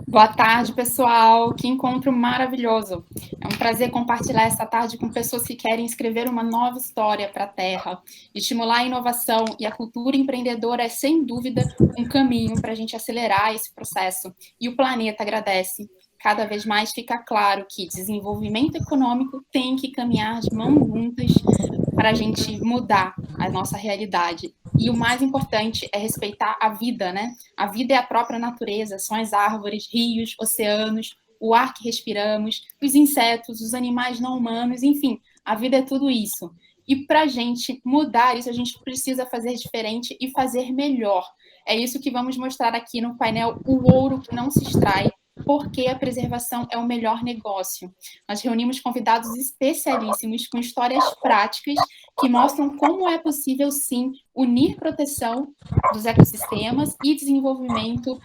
Boa tarde, pessoal. Que encontro maravilhoso. É um prazer compartilhar essa tarde com pessoas que querem escrever uma nova história para a Terra. Estimular a inovação e a cultura empreendedora é, sem dúvida, um caminho para a gente acelerar esse processo. E o planeta agradece. Cada vez mais fica claro que desenvolvimento econômico tem que caminhar de mãos juntas para a gente mudar a nossa realidade. E o mais importante é respeitar a vida, né? A vida é a própria natureza, são as árvores, rios, oceanos, o ar que respiramos, os insetos, os animais não humanos, enfim, a vida é tudo isso. E para a gente mudar isso, a gente precisa fazer diferente e fazer melhor. É isso que vamos mostrar aqui no painel O Ouro que Não Se Extrai, porque a preservação é o melhor negócio. Nós reunimos convidados especialíssimos com histórias práticas que mostram como é possível, sim, unir proteção dos ecossistemas e desenvolvimento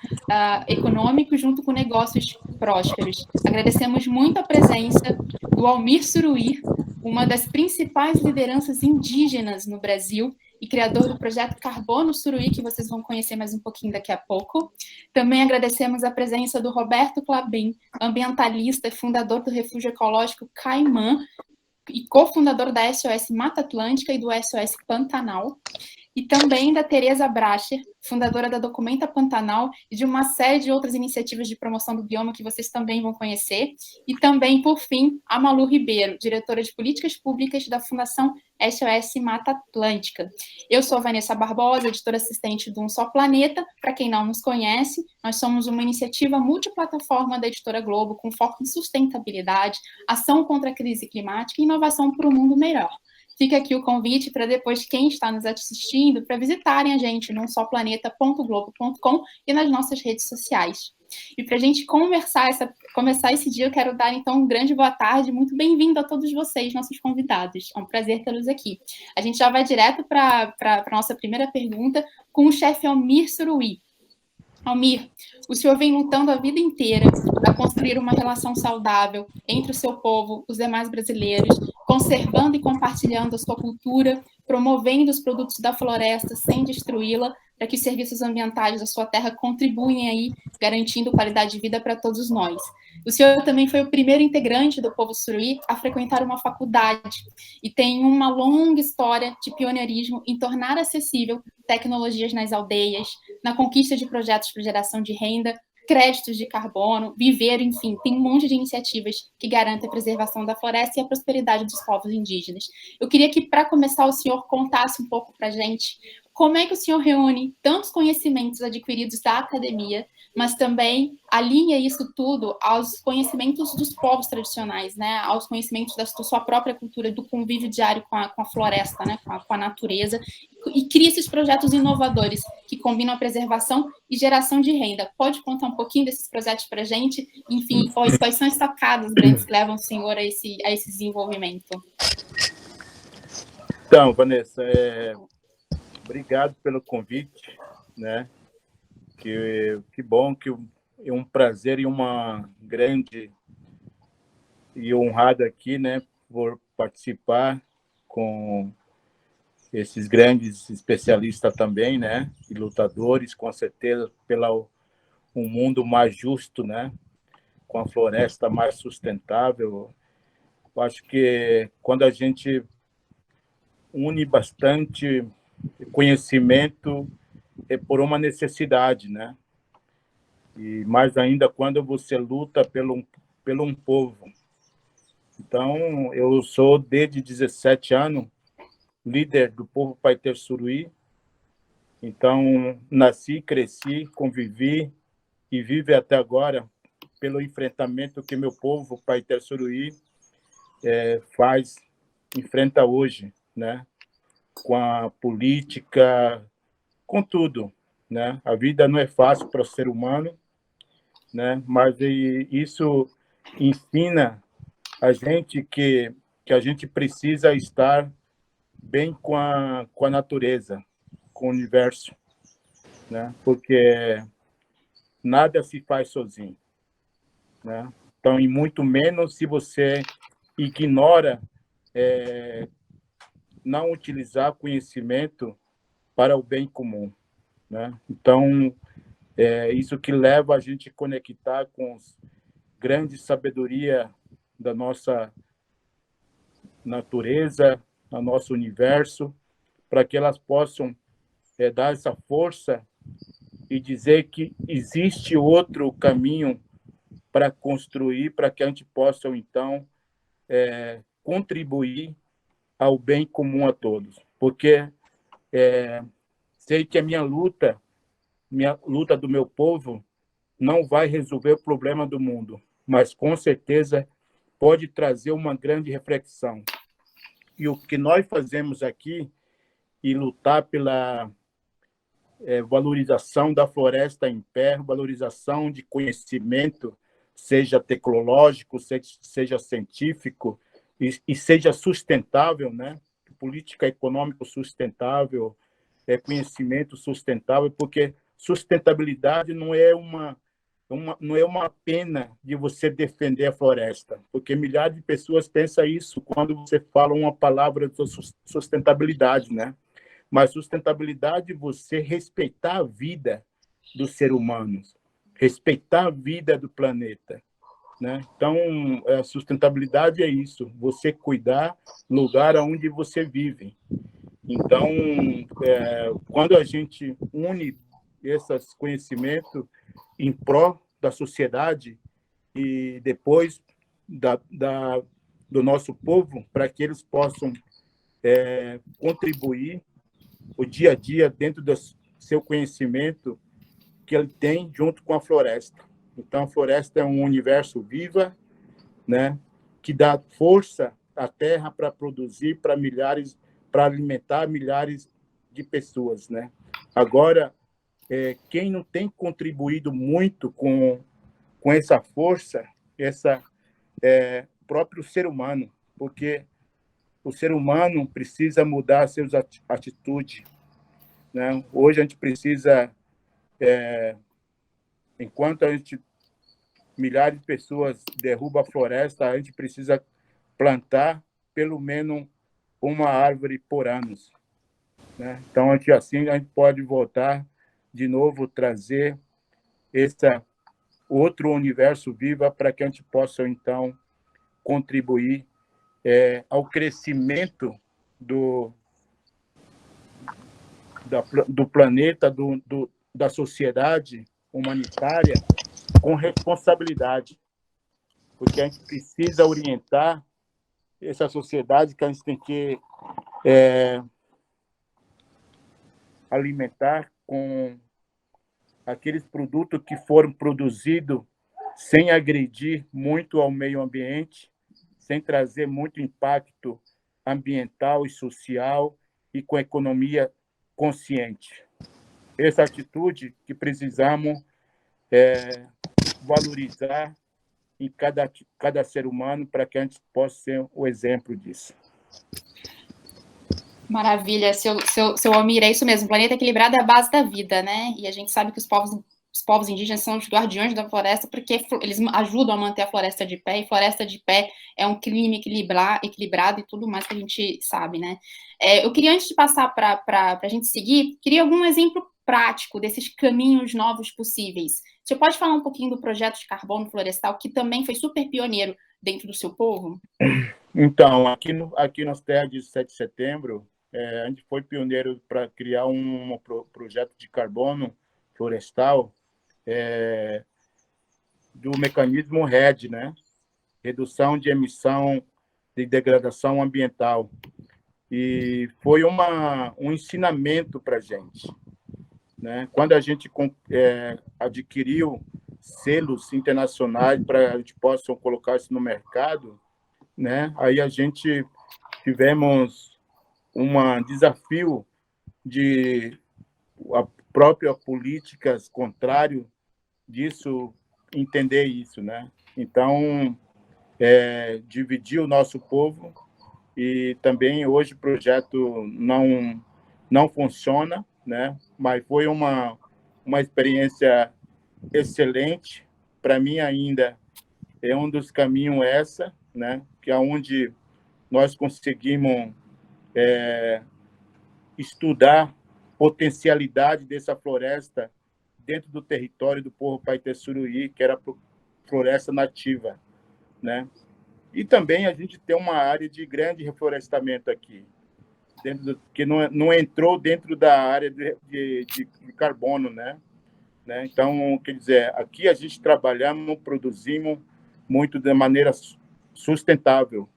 econômico junto com negócios prósperos. Agradecemos muito a presença do Almir Suruí, uma das principais lideranças indígenas no Brasil e criador do projeto Carbono Suruí, que vocês vão conhecer mais um pouquinho daqui a pouco. Também agradecemos a presença do Roberto Clabin, ambientalista e fundador do Refúgio Ecológico Caimã, e cofundador da SOS Mata Atlântica e do SOS Pantanal, e também da Tereza Bracher, fundadora da Documenta Pantanal e de uma série de outras iniciativas de promoção do bioma que vocês também vão conhecer, e também, por fim, a Malu Ribeiro, diretora de Políticas Públicas da Fundação SOS Mata Atlântica. Eu sou a Vanessa Barbosa, editora assistente do Um Só Planeta. Para quem não nos conhece, nós somos uma iniciativa multiplataforma da Editora Globo com foco em sustentabilidade, ação contra a crise climática e inovação para um mundo melhor. Fica aqui o convite para depois quem está nos assistindo para visitarem a gente no umsoplaneta.globo.com e nas nossas redes sociais. E para a gente começar esse dia, eu quero dar então um grande boa tarde, muito bem-vindo a todos vocês, nossos convidados. É um prazer tê-los aqui. A gente já vai direto para a nossa primeira pergunta com o chefe Almir Suruí. Almir, o senhor vem lutando a vida inteira a construir uma relação saudável entre o seu povo, os demais brasileiros, conservando e compartilhando a sua cultura, promovendo os produtos da floresta sem destruí-la, para que os serviços ambientais da sua terra contribuem aí, garantindo qualidade de vida para todos nós. O senhor também foi o primeiro integrante do povo suruí a frequentar uma faculdade e tem uma longa história de pioneirismo em tornar acessível tecnologias nas aldeias, na conquista de projetos para geração de renda, créditos de carbono, viveiro, enfim, tem um monte de iniciativas que garantem a preservação da floresta e a prosperidade dos povos indígenas. Eu queria que, para começar, o senhor contasse um pouco para a gente como é que o senhor reúne tantos conhecimentos adquiridos da academia, mas também alinha isso tudo aos conhecimentos dos povos tradicionais, né? Aos conhecimentos da sua própria cultura, do convívio diário com a floresta, né? Com a natureza, e cria esses projetos inovadores que combinam a preservação e geração de renda. Pode contar um pouquinho desses projetos para a gente? Enfim, quais são as sacadas grandes que levam o senhor a esse desenvolvimento? Então, Vanessa, obrigado pelo convite, né? Que bom, é um prazer e uma grande e honrado aqui, né, por participar com esses grandes especialistas também, né, e lutadores, com certeza, um mundo mais justo, né, com a floresta mais sustentável. Eu acho que quando a gente une bastante conhecimento é por uma necessidade, né? E mais ainda quando você luta pelo um povo. Então, eu sou, desde 17 anos, líder do povo Paiter Suruí. Então, nasci, cresci, convivi e vive até agora pelo enfrentamento que meu povo Paiter Suruí enfrenta hoje, né? Com a política, com tudo, né? A vida não é fácil para o ser humano, né? Mas isso ensina a gente que a gente precisa estar bem com a natureza, com o universo, né? Porque nada se faz sozinho, né? Então, e muito menos se você ignora não utilizar conhecimento para o bem comum, né? Então, É isso que leva a gente a conectar com os grande sabedoria da nossa natureza, do nosso universo, para que elas possam dar essa força e dizer que existe outro caminho para construir, para que a gente possa, então, contribuir ao bem comum a todos. Porque sei que a minha luta do meu povo, não vai resolver o problema do mundo, mas com certeza pode trazer uma grande reflexão. E o que nós fazemos aqui e lutar pela valorização da floresta em pé, valorização de conhecimento, seja tecnológico, seja científico e seja sustentável, né? Política econômica sustentável, conhecimento sustentável, porque sustentabilidade não é uma pena de você defender a floresta, porque milhares de pessoas pensam isso quando você fala uma palavra de sustentabilidade, né? Mas sustentabilidade é você respeitar a vida dos seres humanos, respeitar a vida do planeta, né? Então, a sustentabilidade é isso, você cuidar do lugar onde você vive. Então, quando a gente une esses conhecimentos em prol da sociedade e depois do nosso povo, para que eles possam contribuir o dia a dia dentro do seu conhecimento que ele tem junto com a floresta. Então, a floresta é um universo vivo, né, que dá força à terra para produzir para alimentar milhares de pessoas, né? Agora, quem não tem contribuído muito com essa força, próprio ser humano, porque o ser humano precisa mudar suas atitudes, né? Hoje a gente precisa, enquanto milhares de pessoas derrubam a floresta, a gente precisa plantar pelo menos uma árvore por ano, né? Então, assim a gente pode voltar de novo, trazer esse outro universo vivo para que a gente possa, então, contribuir ao crescimento do planeta, da sociedade humanitária, com responsabilidade, porque a gente precisa orientar essa sociedade que a gente tem que alimentar com aqueles produtos que foram produzidos sem agredir muito ao meio ambiente, sem trazer muito impacto ambiental e social e com economia consciente. Essa atitude que precisamos valorizar em cada ser humano para que a gente possa ser o exemplo disso. Maravilha, seu Almir, é isso mesmo. O planeta equilibrado é a base da vida, né? E a gente sabe que os povos indígenas são os guardiões da floresta porque eles ajudam a manter a floresta de pé, e floresta de pé é um clima equilibrado e tudo mais que a gente sabe, né? Eu queria, antes de passar para a gente seguir, queria algum exemplo prático desses caminhos novos possíveis. Você pode falar um pouquinho do projeto de carbono florestal, que também foi super pioneiro dentro do seu povo? Então, aqui nas terras de 7 de setembro, a gente foi pioneiro para criar um projeto de carbono florestal do mecanismo RED, né? Redução de emissão de degradação ambiental. E foi um ensinamento para a gente, né? Quando a gente adquiriu selos internacionais para a gente possa colocar isso no mercado, né? Aí a gente tivemos um desafio de a própria políticas contrário disso, entender isso, né? Então, dividir o nosso povo e também hoje o projeto não funciona, né? Mas foi uma experiência excelente. Para mim ainda é um dos caminhos né? Que é onde nós conseguimos estudar potencialidade dessa floresta dentro do território do povo Paitê-Suruí, que era floresta nativa, né? E também a gente tem uma área de grande reflorestamento aqui, que não entrou dentro da área de carbono, né? Então, quer dizer, aqui a gente trabalhamos, produzimos muito de maneira sustentável,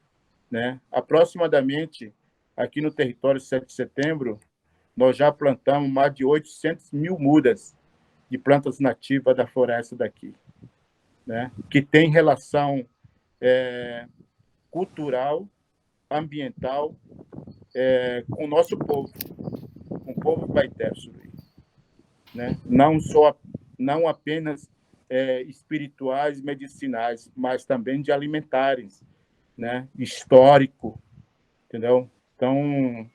né? Aproximadamente, aqui no território 7 de setembro, nós já plantamos mais de 800 mil mudas de plantas nativas da floresta daqui, né? Que tem relação cultural, ambiental, com o nosso povo, com o povo Paitê-Suruí, né? Não apenas espirituais, medicinais, mas também de alimentares, né? Histórico, entendeu? Então,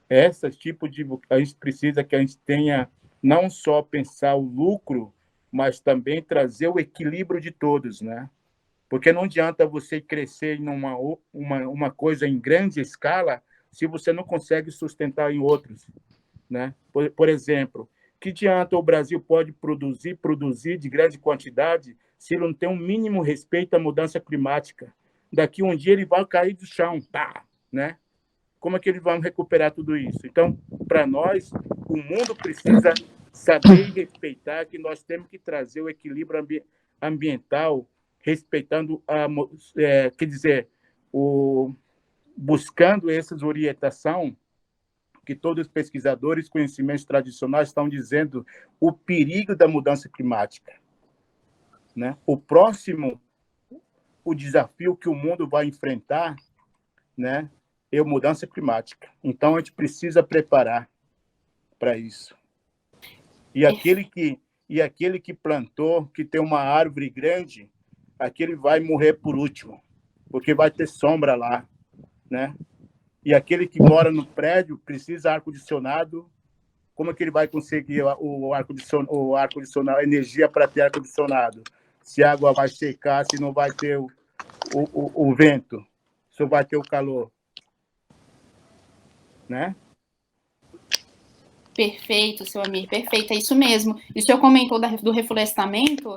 esse tipo de... A gente precisa que a gente tenha não só pensar o lucro, mas também trazer o equilíbrio de todos, né? Porque não adianta você crescer em uma coisa em grande escala se você não consegue sustentar em outros, né? Por exemplo, que adianta o Brasil pode produzir de grande quantidade se ele não tem um mínimo respeito à mudança climática? Daqui um dia ele vai cair do chão, pá, né? Como é que eles vão recuperar tudo isso? Então, para nós, o mundo precisa saber e respeitar que nós temos que trazer o equilíbrio ambiental, respeitando quer dizer, buscando essas orientações que todos os pesquisadores, conhecimentos tradicionais estão dizendo o perigo da mudança climática, né? O desafio que o mundo vai enfrentar, né, é a mudança climática. Então, a gente precisa preparar para isso. E aquele que plantou, que tem uma árvore grande, aquele vai morrer por último, porque vai ter sombra lá, né? E aquele que mora no prédio precisa ar-condicionado. Como é que ele vai conseguir o ar-condicionado, a energia para ter ar-condicionado? Se a água vai secar, se não vai ter o vento, se vai ter o calor, né? Perfeito, seu Amir, perfeito, é isso mesmo. E o senhor comentou do reflorestamento,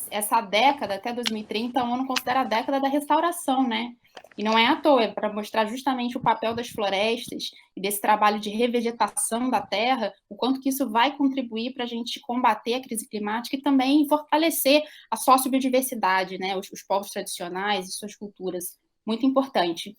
essa década, até 2030, a ONU considera a década da restauração, né? E não é à toa, é para mostrar justamente o papel das florestas e desse trabalho de revegetação da terra, o quanto que isso vai contribuir para a gente combater a crise climática e também fortalecer a sociobiodiversidade, né? Os povos tradicionais e suas culturas. Muito importante.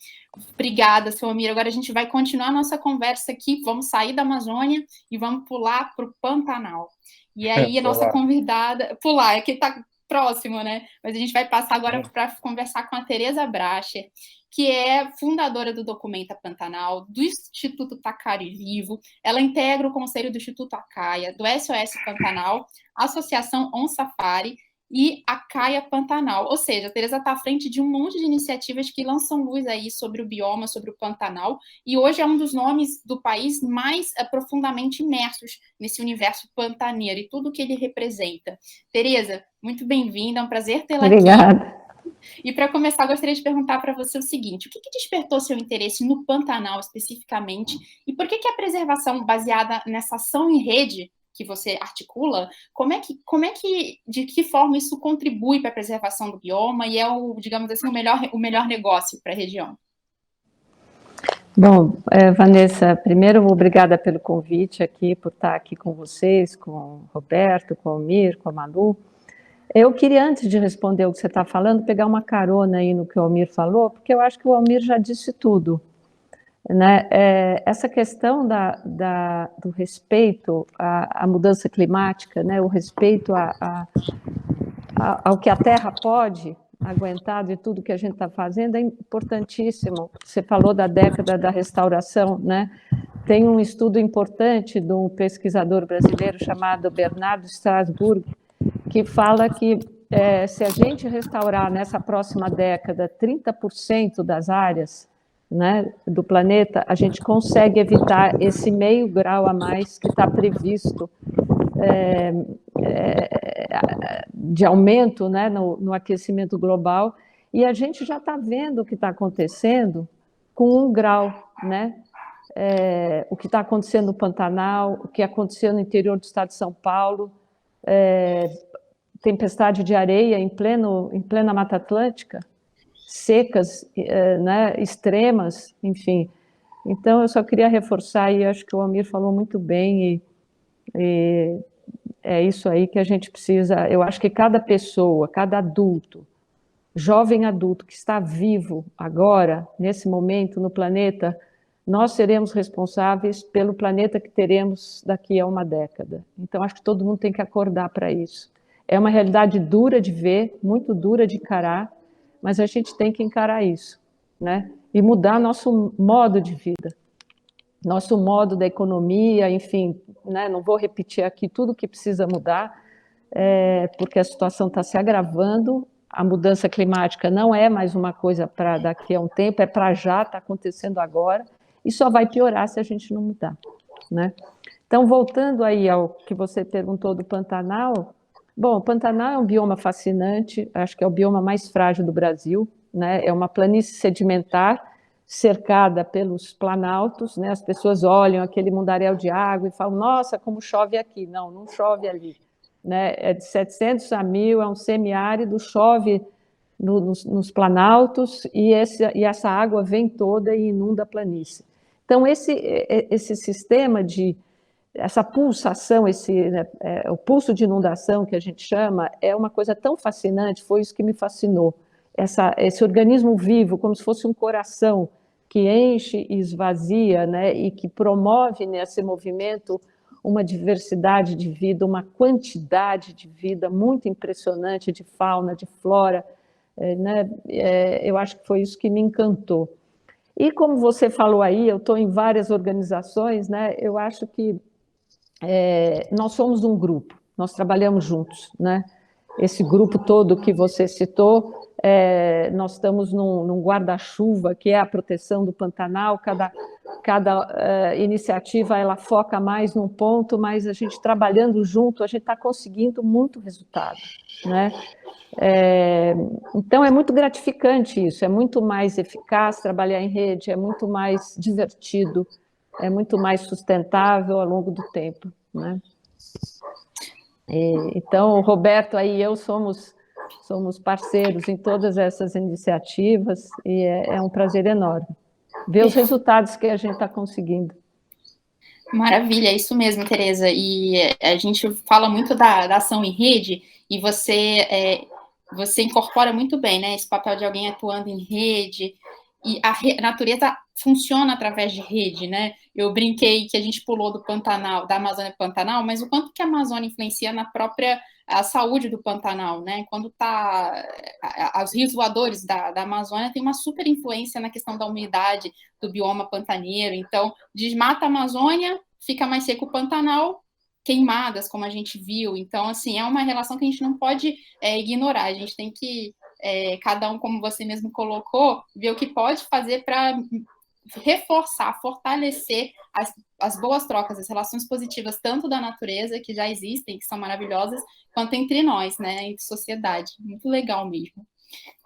Obrigada, seu Amir. Agora a gente vai continuar a nossa conversa aqui. Vamos sair da Amazônia e vamos pular para o Pantanal. E aí a nossa convidada... Pular, é que está próximo, né? Mas a gente vai passar agora para conversar com a Tereza Bracher, que é fundadora do Documenta Pantanal, do Instituto Tacari Vivo. Ela integra o conselho do Instituto Acaia, do SOS Pantanal, Associação On Safari e a Caia Pantanal. Ou seja, a Tereza está à frente de um monte de iniciativas que lançam luz aí sobre o bioma, sobre o Pantanal, e hoje é um dos nomes do país mais profundamente imersos nesse universo pantaneiro e tudo que ele representa. Tereza, muito bem-vinda, é um prazer tê-la aqui. Obrigada. E para começar, gostaria de perguntar para você o seguinte: o que despertou seu interesse no Pantanal especificamente, e por que a preservação baseada nessa ação em rede que você articula, de que forma isso contribui para a preservação do bioma e é digamos assim, o melhor negócio para a região? Bom, Vanessa, primeiro, obrigada pelo convite aqui, por estar aqui com vocês, com o Roberto, com o Almir, com a Malu. Eu queria, antes de responder o que você está falando, pegar uma carona aí no que o Almir falou, porque eu acho que o Almir já disse tudo. Né? Essa questão do respeito à mudança climática, né? O respeito ao que a Terra pode aguentar de tudo que a gente está fazendo é importantíssimo. Você falou da década da restauração, né? Tem um estudo importante de um pesquisador brasileiro chamado Bernardo Strasburg, que fala que se a gente restaurar nessa próxima década 30% das áreas, né, do planeta, a gente consegue evitar esse meio grau a mais que está previsto de aumento, né, no aquecimento global, e a gente já está vendo o que está acontecendo com 1 grau, né? o que está acontecendo no Pantanal, o que aconteceu no interior do estado de São Paulo, tempestade de areia em plena Mata Atlântica, secas, né, extremas, enfim. Então, eu só queria reforçar, e acho que o Almir falou muito bem, e é isso aí que a gente precisa. Eu acho que cada pessoa, cada adulto, jovem adulto que está vivo agora, nesse momento, no planeta, nós seremos responsáveis pelo planeta que teremos daqui a uma década. Então, acho que todo mundo tem que acordar para isso. É uma realidade dura de ver, muito dura de encarar, mas a gente tem que encarar isso, né? E mudar nosso modo de vida, nosso modo da economia, enfim, né? Não vou repetir aqui tudo que precisa mudar, porque a situação está se agravando, a mudança climática não é mais uma coisa para daqui a um tempo, é para já, está acontecendo agora, e só vai piorar se a gente não mudar, né? Então, voltando aí ao que você perguntou do Pantanal, bom, o Pantanal é um bioma fascinante, acho que é o bioma mais frágil do Brasil, né? É uma planície sedimentar cercada pelos planaltos, né? As pessoas olham aquele mundaréu de água e falam, nossa, como chove aqui. Não, não chove ali, né? É de 700 a 1000, é um semiárido, chove nos planaltos e essa água vem toda e inunda a planície. Então, esse sistema essa pulsação, o pulso de inundação que a gente chama, é uma coisa tão fascinante, foi isso que me fascinou. Esse organismo vivo, como se fosse um coração que enche e esvazia, né, e que promove nesse movimento uma diversidade de vida, uma quantidade de vida muito impressionante, de fauna, de flora, né, eu acho que foi isso que me encantou. E como você falou aí, eu estou em várias organizações, né, eu acho que nós somos um grupo, nós trabalhamos juntos, né? Esse grupo todo que você citou, nós estamos num guarda-chuva, que é a proteção do Pantanal, cada iniciativa ela foca mais num ponto, mas a gente trabalhando junto, a gente está conseguindo muito resultado, né? Então, é muito gratificante isso, é muito mais eficaz trabalhar em rede, é muito mais divertido, é muito mais sustentável ao longo do tempo, né? Então, o Roberto aí e eu somos parceiros em todas essas iniciativas e é um prazer enorme ver os resultados que a gente está conseguindo. Maravilha, é isso mesmo, Tereza. E a gente fala muito da ação em rede e você incorpora muito bem, né, esse papel de alguém atuando em rede. E a natureza funciona através de rede, né? Eu brinquei que a gente pulou do Pantanal, da Amazônia para o Pantanal, mas o quanto que a Amazônia influencia na própria saúde do Pantanal, né? Quando os rios voadores da Amazônia têm uma super influência na questão da umidade do bioma pantaneiro. Então, desmata a Amazônia, fica mais seco o Pantanal, queimadas, como a gente viu. Então, assim, é uma relação que a gente não pode ignorar. A gente tem que cada um, como você mesmo colocou, ver o que pode fazer para reforçar, fortalecer as boas trocas, as relações positivas, tanto da natureza, que já existem, que são maravilhosas, quanto entre nós, né, entre sociedade. Muito legal mesmo.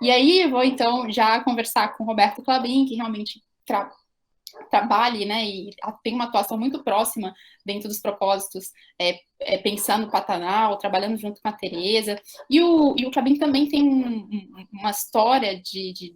E aí, eu vou, então, já conversar com o Roberto Klabin, que realmente trabalhe, né, e tem uma atuação muito próxima dentro dos propósitos, pensando no Pantanal, trabalhando junto com a Tereza, e o Klabin também tem uma história de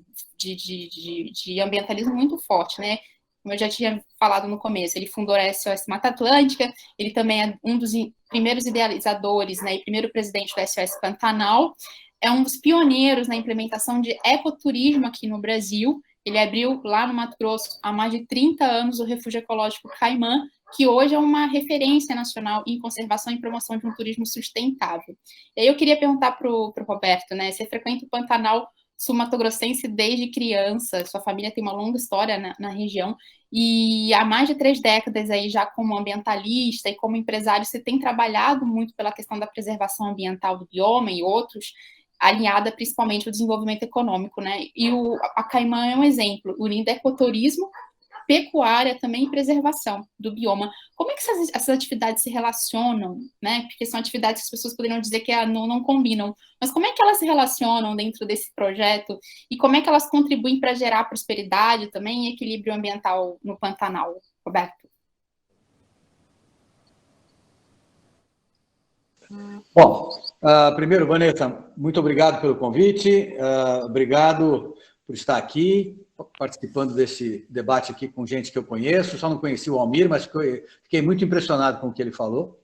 ambientalismo muito forte, né, como eu já tinha falado no começo, ele fundou a SOS Mata Atlântica, ele também é um dos primeiros idealizadores, né, e primeiro presidente do SOS Pantanal, é um dos pioneiros na implementação de ecoturismo aqui no Brasil. Ele abriu lá no Mato Grosso há mais de 30 anos o Refúgio Ecológico Caimã, que hoje é uma referência nacional em conservação e promoção de um turismo sustentável. E aí eu queria perguntar para o Roberto, né? Você frequenta o Pantanal sul-mato-grossense desde criança, sua família tem uma longa história na região, e há mais de 3 décadas aí já como ambientalista e como empresário, você tem trabalhado muito pela questão da preservação ambiental do bioma e outros, alinhada principalmente ao desenvolvimento econômico, né? E a Caimã é um exemplo, unindo ecoturismo, pecuária também e preservação do bioma. Como é que essas atividades se relacionam, né? Porque são atividades que as pessoas poderiam dizer que não combinam, mas como é que elas se relacionam dentro desse projeto e como é que elas contribuem para gerar prosperidade também e equilíbrio ambiental no Pantanal? Roberto. Bom, primeiro, Vanessa, muito obrigado pelo convite, obrigado por estar aqui, participando desse debate aqui com gente que eu conheço, só não conheci o Almir, mas fiquei muito impressionado com o que ele falou.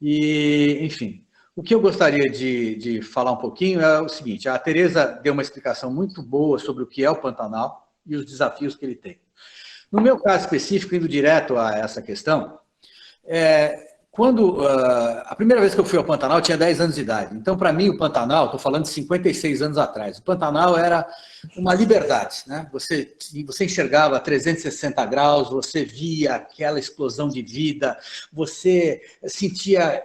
E, enfim, o que eu gostaria de falar um pouquinho é o seguinte, a Tereza deu uma explicação muito boa sobre o que é o Pantanal e os desafios que ele tem. No meu caso específico, indo direto a essa questão, quando a primeira vez que eu fui ao Pantanal, eu tinha 10 anos de idade. Então, para mim, o Pantanal, estou falando de 56 anos atrás, o Pantanal era uma liberdade, né? Você enxergava 360 graus, você via aquela explosão de vida, você sentia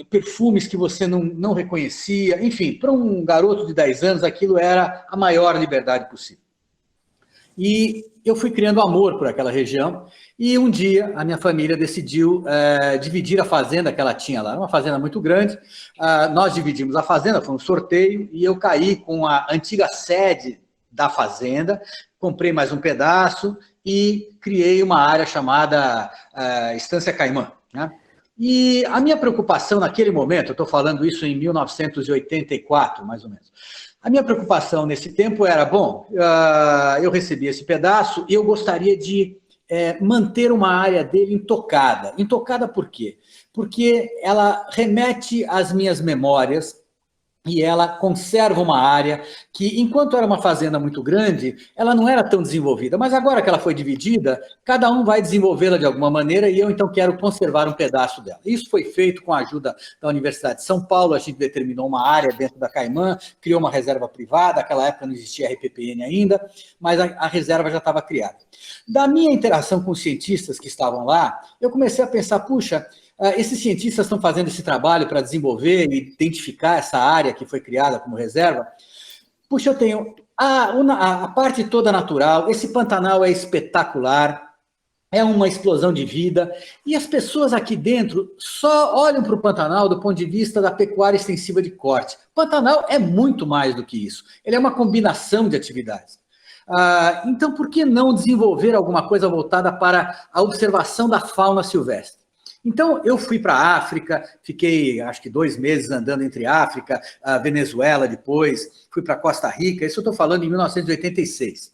perfumes que você não reconhecia. Enfim, para um garoto de 10 anos, aquilo era a maior liberdade possível. E eu fui criando amor por aquela região, e um dia a minha família decidiu dividir a fazenda que ela tinha lá. Era uma fazenda muito grande, nós dividimos a fazenda, foi um sorteio, e eu caí com a antiga sede da fazenda, comprei mais um pedaço e criei uma área chamada Estância Caimã, né? E a minha preocupação naquele momento, eu estou falando isso em 1984, mais ou menos, a minha preocupação nesse tempo era, bom, eu recebi esse pedaço e eu gostaria de manter uma área dele intocada. Intocada por quê? Porque ela remete às minhas memórias e ela conserva uma área que, enquanto era uma fazenda muito grande, ela não era tão desenvolvida. Mas agora que ela foi dividida, cada um vai desenvolvê-la de alguma maneira e eu, então, quero conservar um pedaço dela. Isso foi feito com a ajuda da Universidade de São Paulo, a gente determinou uma área dentro da Caimã, criou uma reserva privada, naquela época não existia RPPN ainda, mas a reserva já estava criada. Da minha interação com os cientistas que estavam lá, eu comecei a pensar, puxa, esses cientistas estão fazendo esse trabalho para desenvolver e identificar essa área que foi criada como reserva. Puxa, eu tenho a parte toda natural, esse Pantanal é espetacular, é uma explosão de vida, e as pessoas aqui dentro só olham para o Pantanal do ponto de vista da pecuária extensiva de corte. O Pantanal é muito mais do que isso, ele é uma combinação de atividades. Então, por que não desenvolver alguma coisa voltada para a observação da fauna silvestre? Então, eu fui para a África, fiquei, acho que 2 meses andando entre África, Venezuela depois, fui para Costa Rica, isso eu estou falando em 1986.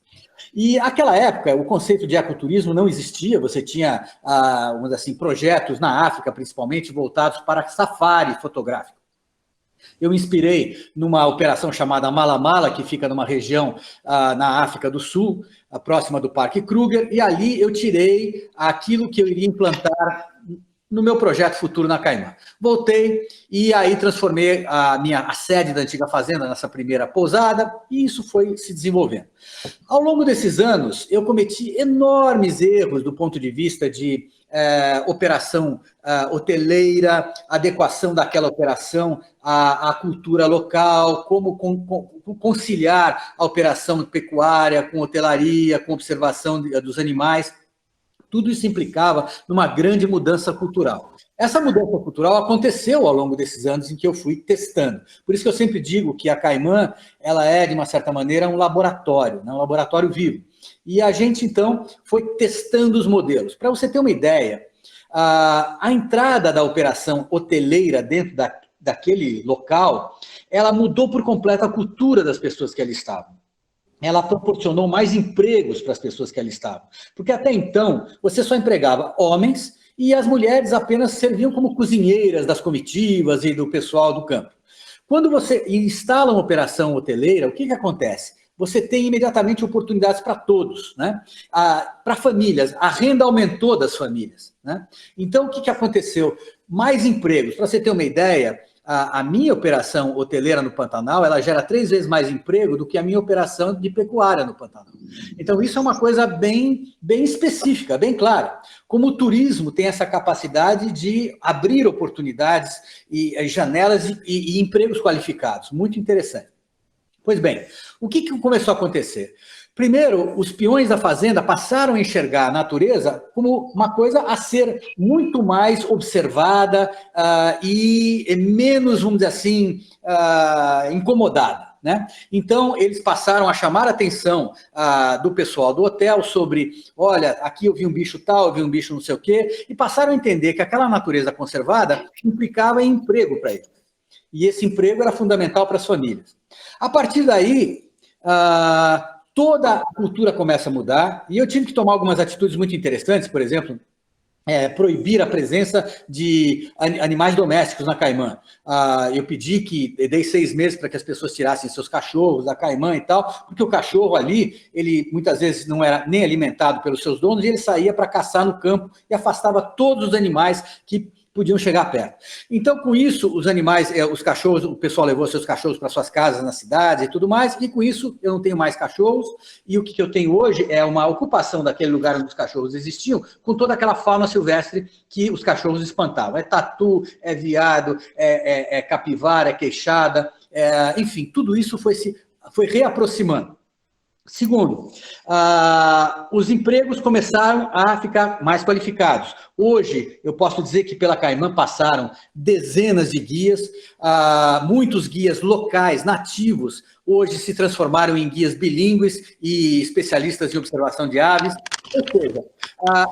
E naquela época, o conceito de ecoturismo não existia, você tinha, vamos dizer assim, projetos na África, principalmente, voltados para safari fotográfico. Eu me inspirei numa operação chamada Mala Mala, que fica numa região na África do Sul, próxima do Parque Kruger, e ali eu tirei aquilo que eu iria implantar no meu projeto futuro na Caimã. Voltei e aí transformei a sede da antiga fazenda nessa primeira pousada e isso foi se desenvolvendo. Ao longo desses anos, eu cometi enormes erros do ponto de vista de operação hoteleira, adequação daquela operação à cultura local, como conciliar a operação pecuária com hotelaria, com observação dos animais. Tudo isso implicava numa grande mudança cultural. Essa mudança cultural aconteceu ao longo desses anos em que eu fui testando. Por isso que eu sempre digo que a Caimã, ela é, de uma certa maneira, um laboratório, né? Um laboratório vivo. E a gente, então, foi testando os modelos. Para você ter uma ideia, a entrada da operação hoteleira dentro daquele local, ela mudou por completo a cultura das pessoas que ali estavam. Ela proporcionou mais empregos para as pessoas que ali estavam. Porque até então, você só empregava homens e as mulheres apenas serviam como cozinheiras das comitivas e do pessoal do campo. Quando você instala uma operação hoteleira, o que acontece? Você tem imediatamente oportunidades para todos, né? Para famílias, a renda aumentou das famílias, né? Então, o que aconteceu? Mais empregos. Para você ter uma ideia, a minha operação hoteleira no Pantanal, ela gera 3 vezes mais emprego do que a minha operação de pecuária no Pantanal. Então, isso é uma coisa bem específica, bem clara. Como o turismo tem essa capacidade de abrir oportunidades e janelas e empregos qualificados. Muito interessante. Pois bem, o que começou a acontecer? Primeiro, os peões da fazenda passaram a enxergar a natureza como uma coisa a ser muito mais observada e menos, vamos dizer assim, incomodada, né? Então, eles passaram a chamar a atenção do pessoal do hotel sobre, olha, aqui eu vi um bicho tal, eu vi um bicho não sei o quê, e passaram a entender que aquela natureza conservada implicava em emprego para eles. E esse emprego era fundamental para as famílias. A partir daí, toda a cultura começa a mudar, e eu tive que tomar algumas atitudes muito interessantes, por exemplo, proibir a presença de animais domésticos na Caimã. Eu dei 6 meses para que as pessoas tirassem seus cachorros da Caimã e tal, porque o cachorro ali, ele muitas vezes não era nem alimentado pelos seus donos, e ele saía para caçar no campo e afastava todos os animais que podiam chegar perto. Então, com isso, os animais, os cachorros, o pessoal levou seus cachorros para suas casas na cidade e tudo mais, e com isso eu não tenho mais cachorros, e o que eu tenho hoje é uma ocupação daquele lugar onde os cachorros existiam, com toda aquela fauna silvestre que os cachorros espantavam. É tatu, é veado, é capivara, é queixada, enfim, tudo isso foi reaproximando. Segundo, os empregos começaram a ficar mais qualificados. Hoje, eu posso dizer que pela Caimã passaram dezenas de guias, muitos guias locais, nativos, hoje se transformaram em guias bilíngues e especialistas em observação de aves. Ou seja,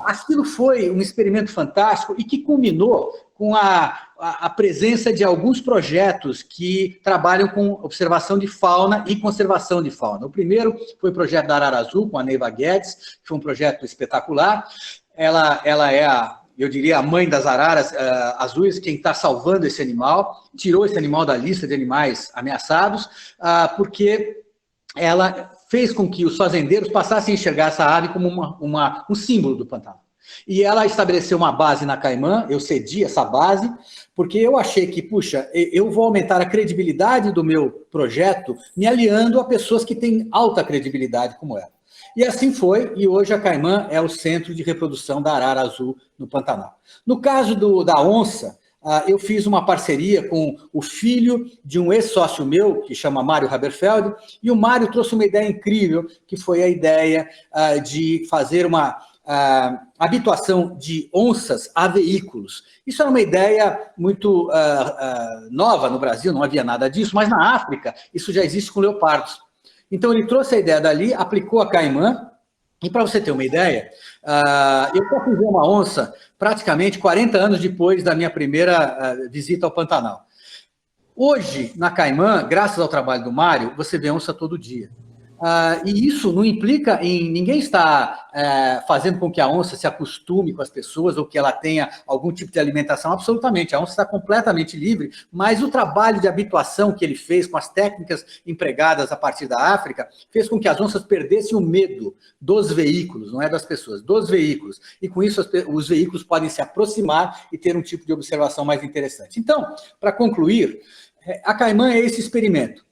aquilo foi um experimento fantástico e que culminou com a presença de alguns projetos que trabalham com observação de fauna e conservação de fauna. O primeiro foi o projeto da Arara Azul, com a Neiva Guedes, que foi um projeto espetacular. Ela é eu diria, a mãe das araras azuis, quem está salvando esse animal, tirou esse animal da lista de animais ameaçados, porque ela fez com que os fazendeiros passassem a enxergar essa ave como um símbolo do Pantanal. E ela estabeleceu uma base na Caimã, eu cedi essa base, porque eu achei que, puxa, eu vou aumentar a credibilidade do meu projeto me aliando a pessoas que têm alta credibilidade como ela. E assim foi, e hoje a Caimã é o centro de reprodução da arara azul no Pantanal. No caso da onça, eu fiz uma parceria com o filho de um ex-sócio meu, que chama Mário Haberfeld, e o Mário trouxe uma ideia incrível, que foi a ideia de fazer uma habituação de onças a veículos. Isso era uma ideia muito nova no Brasil, não havia nada disso, mas na África isso já existe com leopardos. Então ele trouxe a ideia dali, aplicou a Caimã, e para você ter uma ideia, eu posso ver uma onça praticamente 40 anos depois da minha primeira visita ao Pantanal. Hoje, na Caimã, graças ao trabalho do Mário, você vê onça todo dia. E isso não implica em ninguém estar fazendo com que a onça se acostume com as pessoas ou que ela tenha algum tipo de alimentação, absolutamente. A onça está completamente livre, mas o trabalho de habituação que ele fez com as técnicas empregadas a partir da África fez com que as onças perdessem o medo dos veículos, não é das pessoas, dos veículos. E com isso os veículos podem se aproximar e ter um tipo de observação mais interessante. Então, para concluir, a Caimã é esse experimento,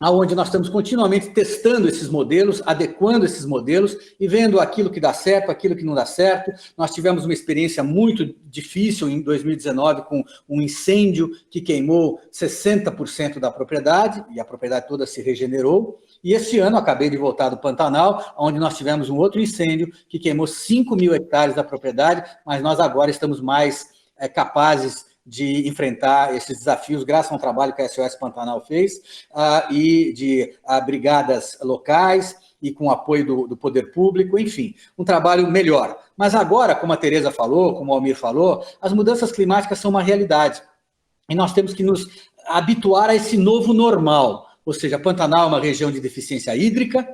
onde nós estamos continuamente testando esses modelos, adequando esses modelos e vendo aquilo que dá certo, aquilo que não dá certo. Nós tivemos uma experiência muito difícil em 2019 com um incêndio que queimou 60% da propriedade, e a propriedade toda se regenerou. E este ano, acabei de voltar do Pantanal, onde nós tivemos um outro incêndio que queimou 5.000 hectares da propriedade, mas nós agora estamos mais capazes de enfrentar esses desafios, graças a um trabalho que a SOS Pantanal fez, e de brigadas locais, e com o apoio do poder público, enfim, um trabalho melhor. Mas agora, como a Tereza falou, como o Almir falou, as mudanças climáticas são uma realidade, e nós temos que nos habituar a esse novo normal. Ou seja, Pantanal é uma região de deficiência hídrica,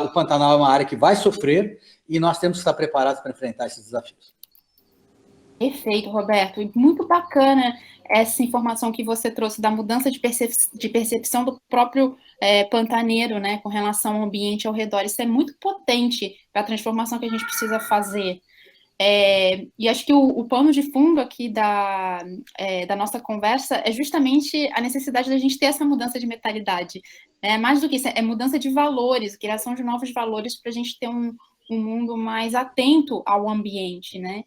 o Pantanal é uma área que vai sofrer, e nós temos que estar preparados para enfrentar esses desafios. Perfeito, Roberto. E muito bacana essa informação que você trouxe da mudança de percepção do próprio pantaneiro, né, com relação ao ambiente ao redor. Isso é muito potente para a transformação que a gente precisa fazer. E acho que o pano de fundo aqui da nossa conversa é justamente a necessidade da gente ter essa mudança de mentalidade. Mais do que isso, é mudança de valores, criação de novos valores para a gente ter um mundo mais atento ao ambiente, né?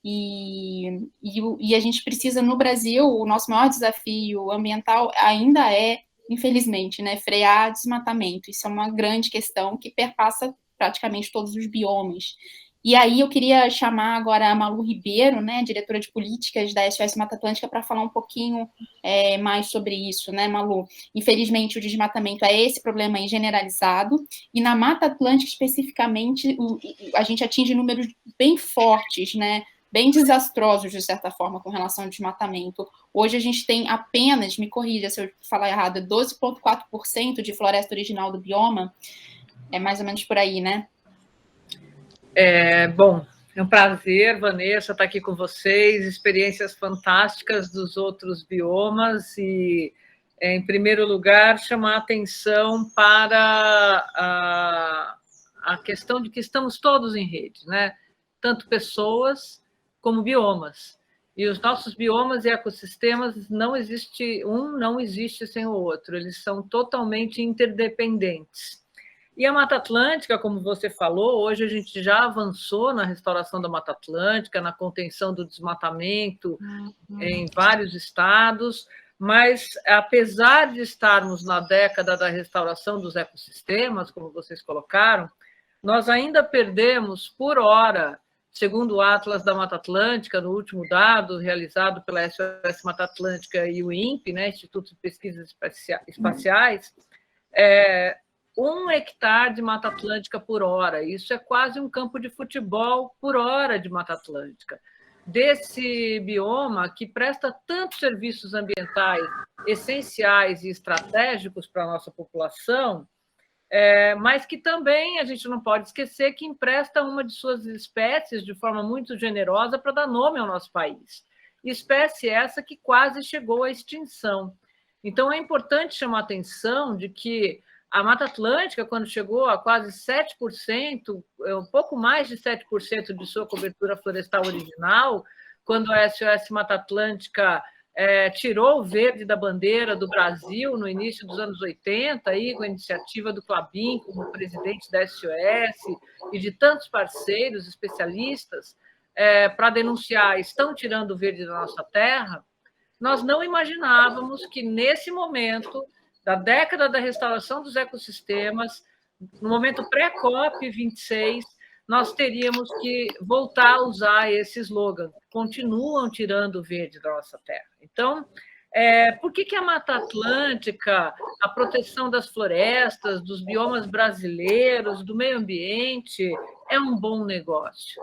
E a gente precisa, no Brasil, o nosso maior desafio ambiental ainda é, infelizmente, né, frear desmatamento. Isso é uma grande questão que perpassa praticamente todos os biomas. E aí eu queria chamar agora a Malu Ribeiro, né, diretora de políticas da SOS Mata Atlântica, para falar um pouquinho mais sobre isso, né, Malu? Infelizmente, o desmatamento é esse problema aí generalizado, e na Mata Atlântica, especificamente, a gente atinge números bem fortes, né, bem desastrosos, de certa forma, com relação ao desmatamento. Hoje a gente tem apenas, me corrija se eu falar errado, 12,4% de floresta original do bioma, é mais ou menos por aí, né? Bom, é um prazer, Vanessa, estar aqui com vocês, experiências fantásticas dos outros biomas e, em primeiro lugar, chamar a atenção para a questão de que estamos todos em rede, né? Tanto pessoas como biomas. E os nossos biomas e ecossistemas não existe sem o outro, eles são totalmente interdependentes. E a Mata Atlântica, como você falou, hoje a gente já avançou na restauração da Mata Atlântica, na contenção do desmatamento em vários estados, mas, apesar de estarmos na década da restauração dos ecossistemas, como vocês colocaram, nós ainda perdemos, por hora, segundo o Atlas da Mata Atlântica, no último dado realizado pela SOS Mata Atlântica e o INPE, né, Instituto de Pesquisas Espaciais, 1 hectare de Mata Atlântica por hora. Isso é quase um campo de futebol por hora de Mata Atlântica. Desse bioma que presta tantos serviços ambientais essenciais e estratégicos para a nossa população, mas que também a gente não pode esquecer que empresta uma de suas espécies de forma muito generosa para dar nome ao nosso país. Espécie essa que quase chegou à extinção. Então, é importante chamar a atenção de que a Mata Atlântica, quando chegou a quase 7%, um pouco mais de 7% de sua cobertura florestal original, quando a SOS Mata Atlântica tirou o verde da bandeira do Brasil no início dos anos 80, aí, com a iniciativa do Klabin, como presidente da SOS, e de tantos parceiros especialistas, para denunciar, estão tirando o verde da nossa terra, nós não imaginávamos que, nesse momento da década da restauração dos ecossistemas, no momento pré-COP26, nós teríamos que voltar a usar esse slogan. Continuam tirando o verde da nossa terra. Então, por que a Mata Atlântica, a proteção das florestas, dos biomas brasileiros, do meio ambiente, é um bom negócio?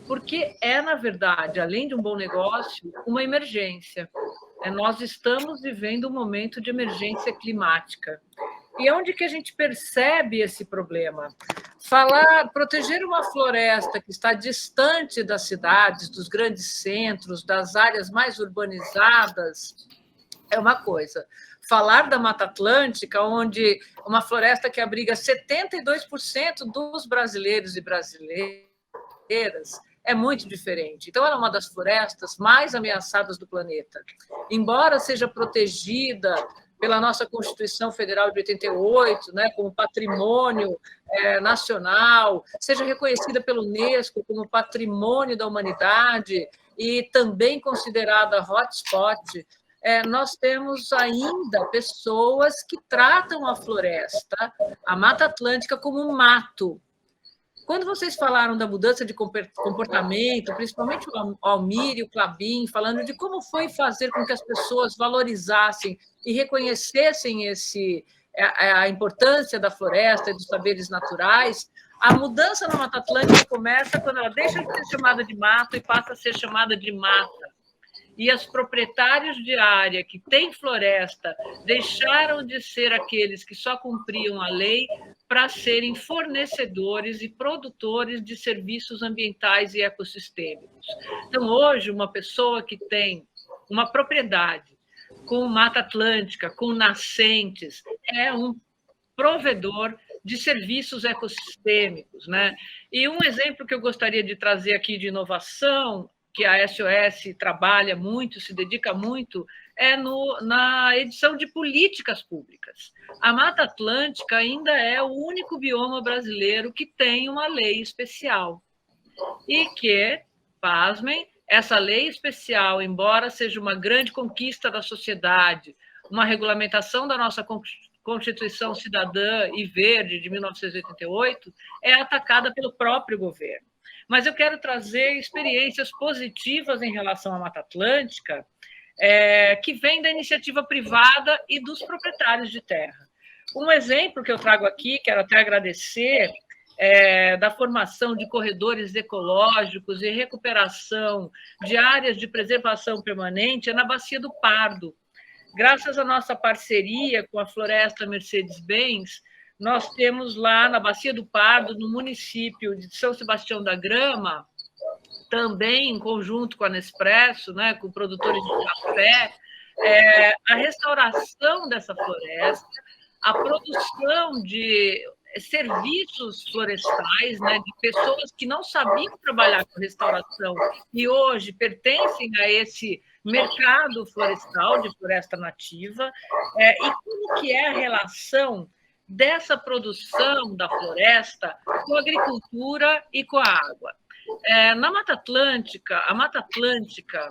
Porque na verdade, além de um bom negócio, uma emergência. Nós estamos vivendo um momento de emergência climática. E onde que a gente percebe esse problema? Proteger uma floresta que está distante das cidades, dos grandes centros, das áreas mais urbanizadas, é uma coisa. Falar da Mata Atlântica, onde uma floresta que abriga 72% dos brasileiros e brasileiras, é muito diferente. Então, ela é uma das florestas mais ameaçadas do planeta. Embora seja protegida pela nossa Constituição Federal de 88, né, como patrimônio nacional, seja reconhecida pela Unesco como patrimônio da humanidade e também considerada hotspot, nós temos ainda pessoas que tratam a floresta, a Mata Atlântica, como um mato. Quando vocês falaram da mudança de comportamento, principalmente o Almir e o Klabin, falando de como foi fazer com que as pessoas valorizassem e reconhecessem a importância da floresta e dos saberes naturais, a mudança na Mata Atlântica começa quando ela deixa de ser chamada de mato e passa a ser chamada de mata. E os proprietários de área que têm floresta deixaram de ser aqueles que só cumpriam a lei para serem fornecedores e produtores de serviços ambientais e ecossistêmicos. Então, hoje, uma pessoa que tem uma propriedade com Mata Atlântica, com nascentes, é um provedor de serviços ecossistêmicos, né? E um exemplo que eu gostaria de trazer aqui de inovação, que a SOS trabalha muito, se dedica muito, na edição de políticas públicas. A Mata Atlântica ainda é o único bioma brasileiro que tem uma lei especial. E que, pasmem, essa lei especial, embora seja uma grande conquista da sociedade, uma regulamentação da nossa Constituição Cidadã e Verde de 1988, é atacada pelo próprio governo. Mas eu quero trazer experiências positivas em relação à Mata Atlântica, que vem da iniciativa privada e dos proprietários de terra. Um exemplo que eu trago aqui, quero até agradecer, da formação de corredores ecológicos e recuperação de áreas de preservação permanente, é na Bacia do Pardo. Graças à nossa parceria com a Floresta Mercedes-Benz, nós temos lá na Bacia do Pardo, no município de São Sebastião da Grama, também em conjunto com a Nespresso, né, com produtores de café, a restauração dessa floresta, a produção de serviços florestais, né, de pessoas que não sabiam trabalhar com restauração e hoje pertencem a esse mercado florestal, de floresta nativa, e como que é a relação dessa produção da floresta com a agricultura e com a água. Na Mata Atlântica, a Mata Atlântica,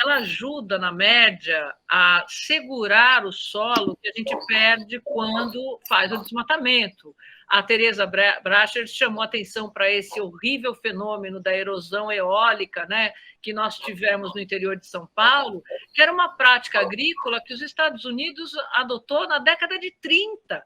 ela ajuda, na média, a segurar o solo que a gente perde quando faz o desmatamento. A Teresa Bracher chamou atenção para esse horrível fenômeno da erosão eólica, né, que nós tivemos no interior de São Paulo, que era uma prática agrícola que os Estados Unidos adotou na década de 30.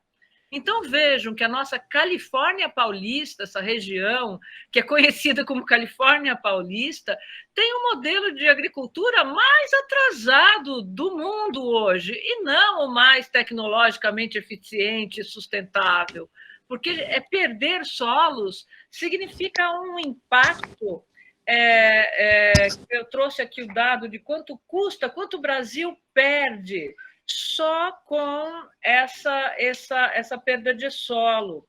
Então, vejam que a nossa Califórnia Paulista, essa região, que é conhecida como Califórnia Paulista, tem um modelo de agricultura mais atrasado do mundo hoje, e não o mais tecnologicamente eficiente e sustentável, porque perder solos significa um impacto. Eu trouxe aqui o dado de quanto custa, quanto o Brasil perde só com essa perda de solo.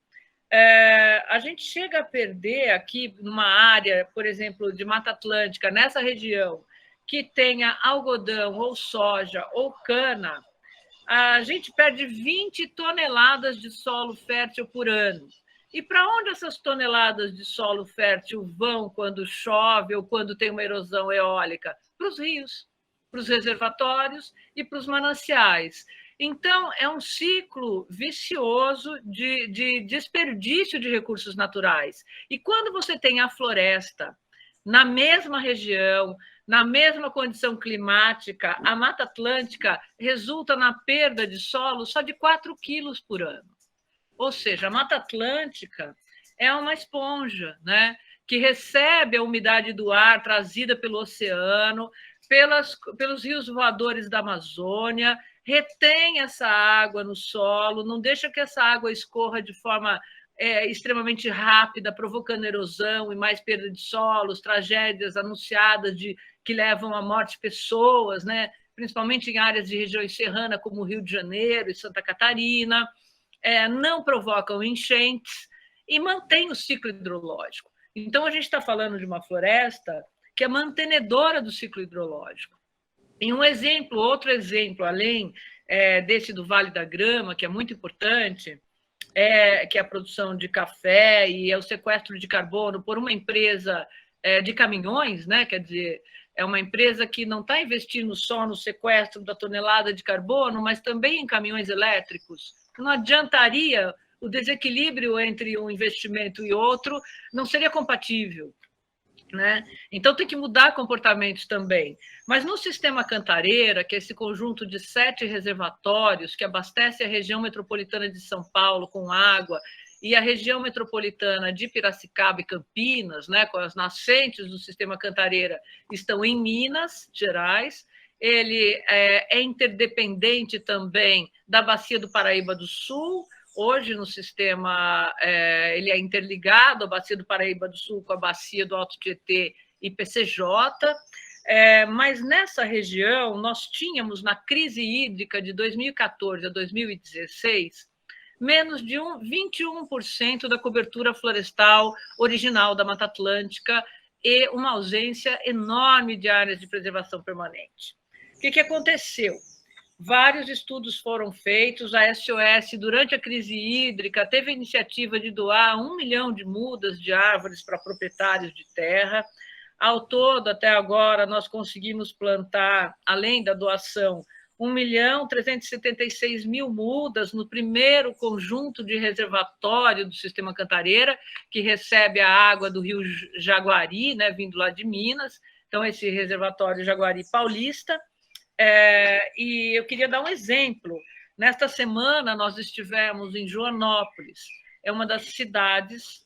A gente chega a perder aqui numa área, por exemplo, de Mata Atlântica, nessa região, que tenha algodão, ou soja, ou cana, a gente perde 20 toneladas de solo fértil por ano. E para onde essas toneladas de solo fértil vão quando chove ou quando tem uma erosão eólica? Para os rios, para os reservatórios e para os mananciais. Então, é um ciclo vicioso de desperdício de recursos naturais. E quando você tem a floresta na mesma região, na mesma condição climática, a Mata Atlântica resulta na perda de solo só de 4 quilos por ano. Ou seja, a Mata Atlântica é uma esponja, né, que recebe a umidade do ar trazida pelo oceano, pelos rios voadores da Amazônia, retém essa água no solo, não deixa que essa água escorra de forma extremamente rápida, provocando erosão e mais perda de solos, tragédias anunciadas que levam à morte de pessoas, né? Principalmente em áreas de regiões serranas, como o Rio de Janeiro e Santa Catarina, não provocam enchentes e mantém o ciclo hidrológico. Então, a gente está falando de uma floresta que é mantenedora do ciclo hidrológico. E outro exemplo, além desse do Vale da Grama, que é muito importante, que é a produção de café e o sequestro de carbono por uma empresa de caminhões, né? Quer dizer, é uma empresa que não está investindo só no sequestro da tonelada de carbono, mas também em caminhões elétricos. Não adiantaria, o desequilíbrio entre um investimento e outro não seria compatível. Né? Então, tem que mudar comportamentos também. Mas no sistema Cantareira, que é esse conjunto de 7 reservatórios que abastece a região metropolitana de São Paulo com água e a região metropolitana de Piracicaba e Campinas, né, com as nascentes do sistema Cantareira, estão em Minas Gerais. Ele é interdependente também da Bacia do Paraíba do Sul. Hoje, no sistema, ele é interligado, a Bacia do Paraíba do Sul com a Bacia do Alto Tietê e PCJ, mas nessa região nós tínhamos, na crise hídrica de 2014 a 2016, menos de 21% da cobertura florestal original da Mata Atlântica e uma ausência enorme de áreas de preservação permanente. O que aconteceu? Vários estudos foram feitos, a SOS, durante a crise hídrica, teve a iniciativa de doar 1 milhão de mudas de árvores para proprietários de terra. Ao todo, até agora, nós conseguimos plantar, além da doação, 1.376.000 mudas no primeiro conjunto de reservatório do Sistema Cantareira, que recebe a água do rio Jaguari, né, vindo lá de Minas. Então, esse reservatório Jaguari Paulista. E eu queria dar um exemplo. Nesta semana, nós estivemos em Joanópolis, é uma das cidades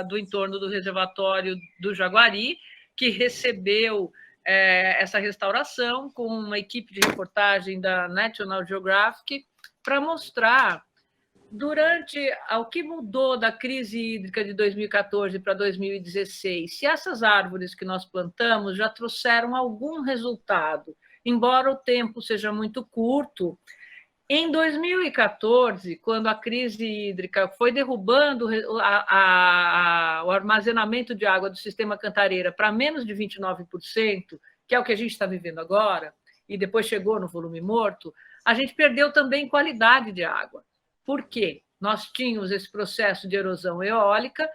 do entorno do reservatório do Jaguari, que recebeu essa restauração com uma equipe de reportagem da National Geographic para mostrar o que mudou da crise hídrica de 2014 para 2016, se essas árvores que nós plantamos já trouxeram algum resultado, embora o tempo seja muito curto. Em 2014, quando a crise hídrica foi derrubando o armazenamento de água do Sistema Cantareira para menos de 29%, que é o que a gente está vivendo agora, e depois chegou no volume morto, a gente perdeu também qualidade de água. Por quê? Nós tínhamos esse processo de erosão eólica,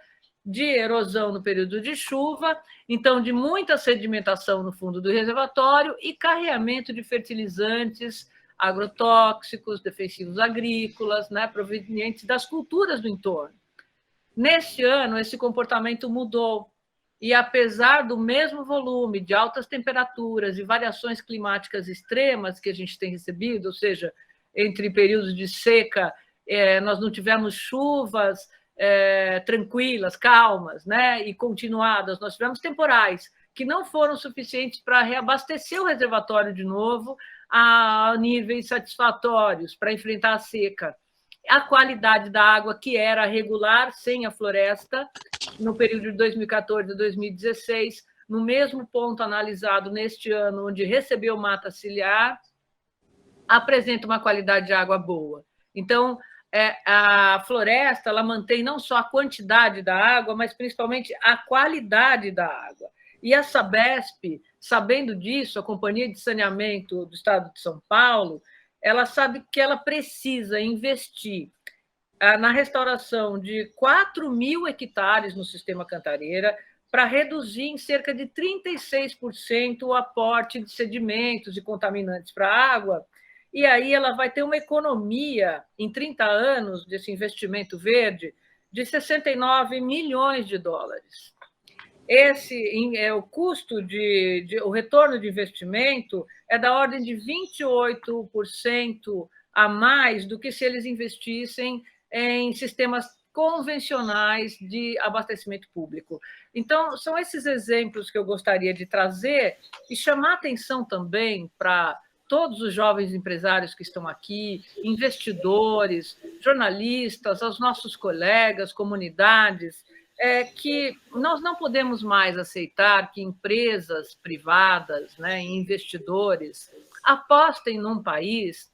de erosão no período de chuva, então de muita sedimentação no fundo do reservatório e carreamento de fertilizantes, agrotóxicos, defensivos agrícolas, né, provenientes das culturas do entorno. Neste ano, esse comportamento mudou, e apesar do mesmo volume de altas temperaturas e variações climáticas extremas que a gente tem recebido, ou seja, entre períodos de seca, nós não tivemos chuvas tranquilas, calmas, né, e continuadas, nós tivemos temporais que não foram suficientes para reabastecer o reservatório de novo a níveis satisfatórios para enfrentar a seca. A qualidade da água, que era regular, sem a floresta, no período de 2014 a 2016, no mesmo ponto analisado neste ano, onde recebeu mata ciliar, apresenta uma qualidade de água boa. Então, a floresta ela mantém não só a quantidade da água, mas principalmente a qualidade da água. E a Sabesp, sabendo disso, a Companhia de Saneamento do Estado de São Paulo, ela sabe que ela precisa investir na restauração de 4.000 hectares no Sistema Cantareira para reduzir em cerca de 36% o aporte de sedimentos e contaminantes para a água, e aí ela vai ter uma economia, em 30 anos desse investimento verde, de 69 milhões de dólares. Esse é o custo o retorno de investimento é da ordem de 28% a mais do que se eles investissem em sistemas convencionais de abastecimento público. Então, são esses exemplos que eu gostaria de trazer e chamar atenção também para todos os jovens empresários que estão aqui, investidores, jornalistas, aos nossos colegas, comunidades, que nós não podemos mais aceitar que empresas privadas, né, investidores, apostem num país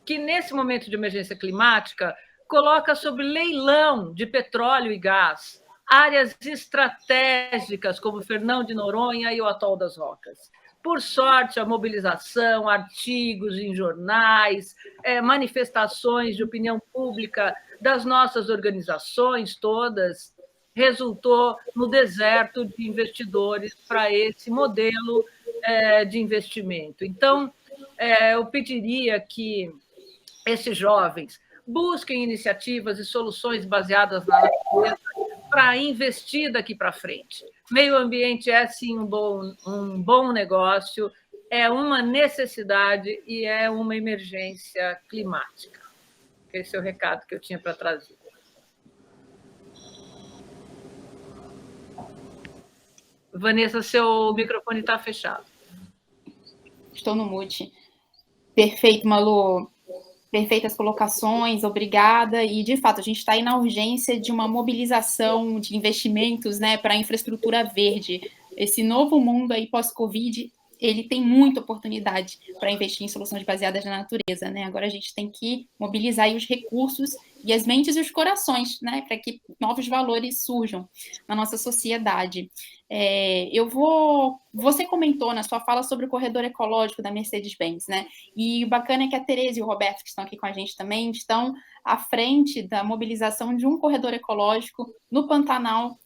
que, nesse momento de emergência climática, coloca sob leilão de petróleo e gás áreas estratégicas como Fernão de Noronha e o Atol das Rocas. Por sorte, a mobilização, artigos em jornais, manifestações de opinião pública das nossas organizações todas, resultou no deserto de investidores para esse modelo de investimento. Então, eu pediria que esses jovens busquem iniciativas e soluções baseadas na natureza para investir daqui para frente. Meio ambiente é, sim, um bom negócio, é uma necessidade e é uma emergência climática. Esse é o recado que eu tinha para trazer. Vanessa, seu microfone está fechado. Estou no mute. Perfeito, Malu. Perfeitas colocações, obrigada. E, de fato, a gente está aí na urgência de uma mobilização de investimentos, né, para a infraestrutura verde. Esse novo mundo aí pós-Covid, ele tem muita oportunidade para investir em soluções baseadas na natureza, né? Agora a gente tem que mobilizar aí os recursos e as mentes e os corações, né, para que novos valores surjam na nossa sociedade. Você comentou na sua fala sobre o corredor ecológico da Mercedes-Benz, né? E o bacana é que a Tereza e o Roberto, que estão aqui com a gente também, estão à frente da mobilização de um corredor ecológico no Pantanal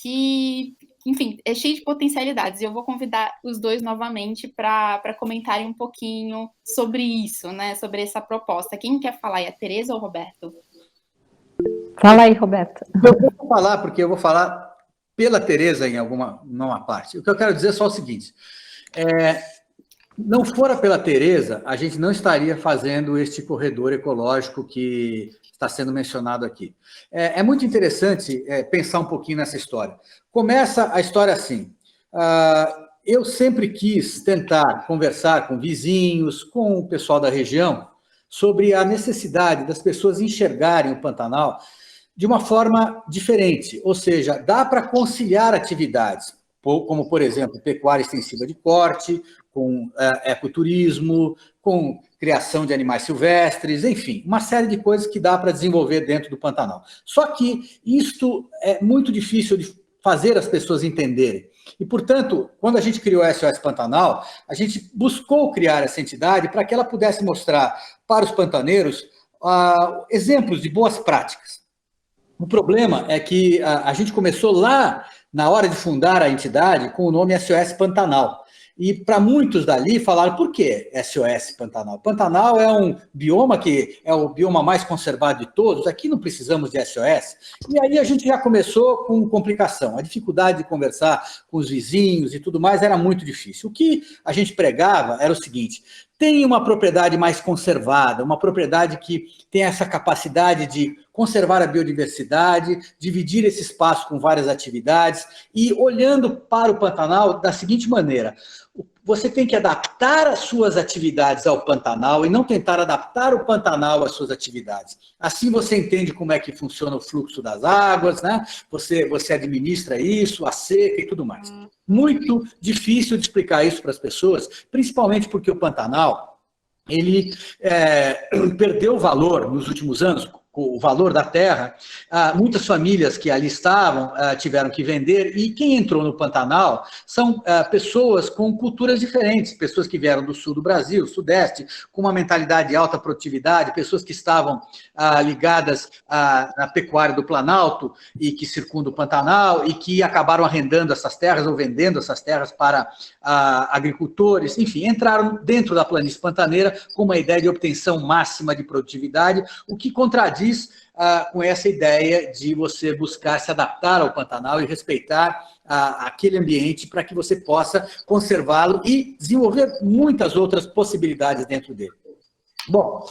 que enfim, é cheio de potencialidades. E eu vou convidar os dois novamente para comentarem um pouquinho sobre isso, né? Sobre essa proposta. Quem quer falar? É a Tereza ou o Roberto? Fala aí, Roberto. Eu vou falar, porque eu vou falar pela Tereza em numa parte. O que eu quero dizer é só o seguinte. Não fora pela Tereza, a gente não estaria fazendo este corredor ecológico que está sendo mencionado aqui. É muito interessante pensar um pouquinho nessa história. Começa a história assim. Eu sempre quis tentar conversar com vizinhos, com o pessoal da região, sobre a necessidade das pessoas enxergarem o Pantanal de uma forma diferente, ou seja, dá para conciliar atividades, como, por exemplo, pecuária extensiva de corte, com ecoturismo, com criação de animais silvestres, enfim, uma série de coisas que dá para desenvolver dentro do Pantanal. Só que isto é muito difícil de fazer as pessoas entenderem. E, portanto, quando a gente criou a SOS Pantanal, a gente buscou criar essa entidade para que ela pudesse mostrar para os pantaneiros exemplos de boas práticas. O problema é que a gente começou lá, na hora de fundar a entidade, com o nome SOS Pantanal. E para muitos dali falaram, por que SOS Pantanal? Pantanal é um bioma que é o bioma mais conservado de todos, aqui não precisamos de SOS. E aí a gente já começou com complicação. A dificuldade de conversar com os vizinhos e tudo mais era muito difícil. O que a gente pregava era o seguinte: tem uma propriedade mais conservada, uma propriedade que tem essa capacidade de conservar a biodiversidade, dividir esse espaço com várias atividades e olhando para o Pantanal da seguinte maneira: você tem que adaptar as suas atividades ao Pantanal e não tentar adaptar o Pantanal às suas atividades. Assim você entende como é que funciona o fluxo das águas, né? Você administra isso, a seca e tudo mais. Muito difícil de explicar isso para as pessoas, principalmente porque o Pantanal, ele perdeu valor nos últimos anos, o valor da terra. Muitas famílias que ali estavam tiveram que vender, e quem entrou no Pantanal são pessoas com culturas diferentes, pessoas que vieram do sul do Brasil, sudeste, com uma mentalidade de alta produtividade, pessoas que estavam ligadas à pecuária do Planalto e que circundam o Pantanal e que acabaram arrendando essas terras ou vendendo essas terras para agricultores, enfim, entraram dentro da planície pantaneira com uma ideia de obtenção máxima de produtividade, o que contradiz com essa ideia de você buscar se adaptar ao Pantanal e respeitar aquele ambiente para que você possa conservá-lo e desenvolver muitas outras possibilidades dentro dele. Bom,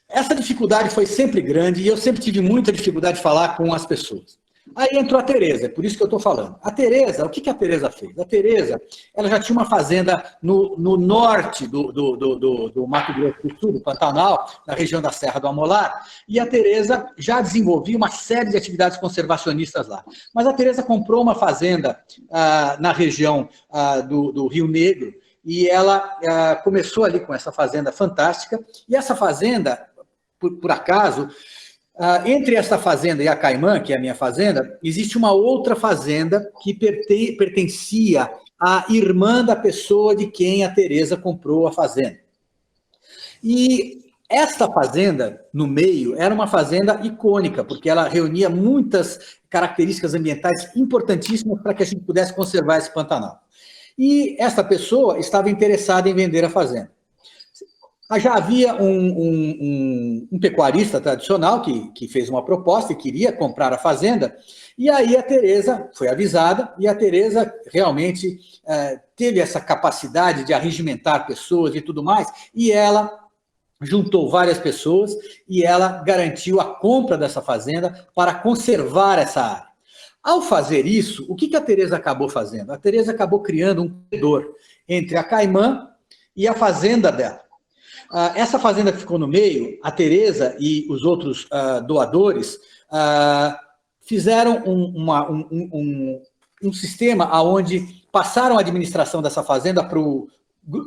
essa dificuldade foi sempre grande e eu sempre tive muita dificuldade de falar com as pessoas. Aí entrou a Tereza, é por isso que eu estou falando. A Tereza, o que a Tereza fez? A Tereza, ela já tinha uma fazenda no norte do Mato Grosso do Sul, do Pantanal, na região da Serra do Amolar, e a Tereza já desenvolvia uma série de atividades conservacionistas lá. Mas a Tereza comprou uma fazenda na região do Rio Negro, e ela começou ali com essa fazenda fantástica, e essa fazenda, por acaso, entre essa fazenda e a Caimã, que é a minha fazenda, existe uma outra fazenda que pertencia à irmã da pessoa de quem a Tereza comprou a fazenda. E esta fazenda, no meio, era uma fazenda icônica, porque ela reunia muitas características ambientais importantíssimas para que a gente pudesse conservar esse Pantanal. E essa pessoa estava interessada em vender a fazenda. Já havia um pecuarista tradicional que fez uma proposta e queria comprar a fazenda, e aí a Tereza foi avisada, e a Tereza realmente teve essa capacidade de arregimentar pessoas e tudo mais, e ela juntou várias pessoas e ela garantiu a compra dessa fazenda para conservar essa área. Ao fazer isso, o que a Tereza acabou fazendo? A Tereza acabou criando um corredor entre a Caimã e a fazenda dela. Essa fazenda que ficou no meio, a Tereza e os outros doadores fizeram um sistema onde passaram a administração dessa fazenda para o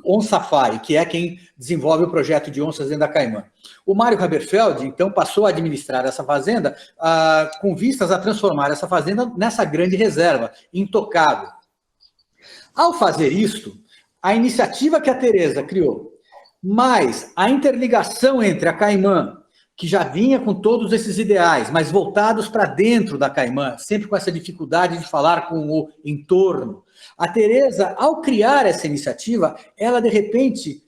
OnSafari, que é quem desenvolve o projeto de onças dentro da Caimã. O Mário Haberfeld, então, passou a administrar essa fazenda com vistas a transformar essa fazenda nessa grande reserva, intocável. Ao fazer isso, a iniciativa que a Tereza criou, mas a interligação entre a Caimã, que já vinha com todos esses ideais, mas voltados para dentro da Caimã, sempre com essa dificuldade de falar com o entorno. A Tereza, ao criar essa iniciativa, ela, de repente,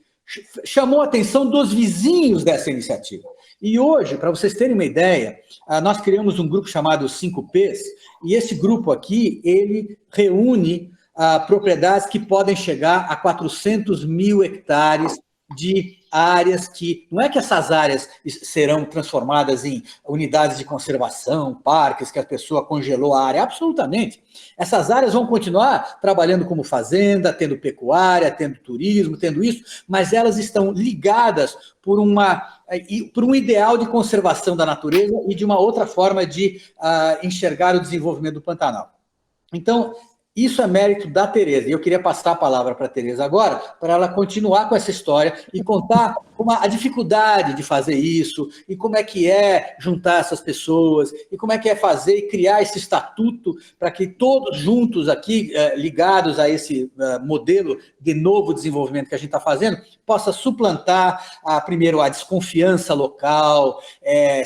chamou a atenção dos vizinhos dessa iniciativa. E hoje, para vocês terem uma ideia, nós criamos um grupo chamado 5Ps, e esse grupo aqui, ele reúne propriedades que podem chegar a 400 mil hectares de áreas que... Não é que essas áreas serão transformadas em unidades de conservação, parques, que a pessoa congelou a área, absolutamente. Essas áreas vão continuar trabalhando como fazenda, tendo pecuária, tendo turismo, tendo isso, mas elas estão ligadas por um ideal de conservação da natureza e de uma outra forma de enxergar o desenvolvimento do Pantanal. Então, isso é mérito da Tereza, e eu queria passar a palavra para a Tereza agora, para ela continuar com essa história e contar a dificuldade de fazer isso, e como é que é juntar essas pessoas, e como é que é fazer e criar esse estatuto para que todos juntos aqui, ligados a esse modelo de novo desenvolvimento que a gente está fazendo, possa suplantar, primeiro, a desconfiança local,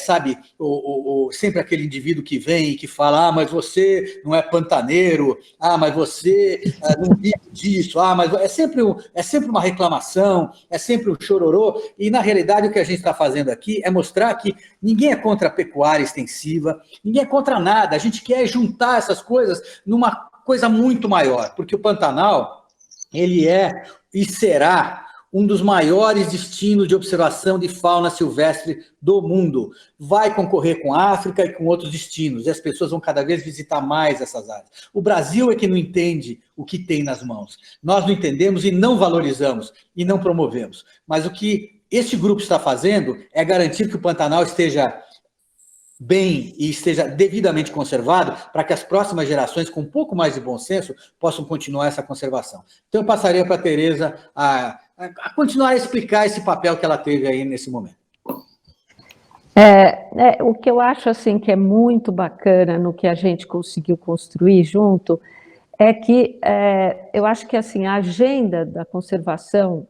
sabe, sempre aquele indivíduo que vem e que fala, mas você não é pantaneiro, mas você não vive disso, mas é sempre uma reclamação, é sempre um chororô, e na realidade o que a gente está fazendo aqui é mostrar que ninguém é contra a pecuária extensiva, ninguém é contra nada, a gente quer juntar essas coisas numa coisa muito maior, porque o Pantanal, ele é e será um dos maiores destinos de observação de fauna silvestre do mundo. Vai concorrer com a África e com outros destinos, e as pessoas vão cada vez visitar mais essas áreas. O Brasil é que não entende o que tem nas mãos. Nós não entendemos e não valorizamos e não promovemos. Mas o que este grupo está fazendo é garantir que o Pantanal esteja bem e esteja devidamente conservado para que as próximas gerações, com um pouco mais de bom senso, possam continuar essa conservação. Então, eu passaria para a Tereza a continuar a explicar esse papel que ela teve aí nesse momento. O que eu acho assim que é muito bacana no que a gente conseguiu construir junto é que eu acho que assim, a agenda da conservação,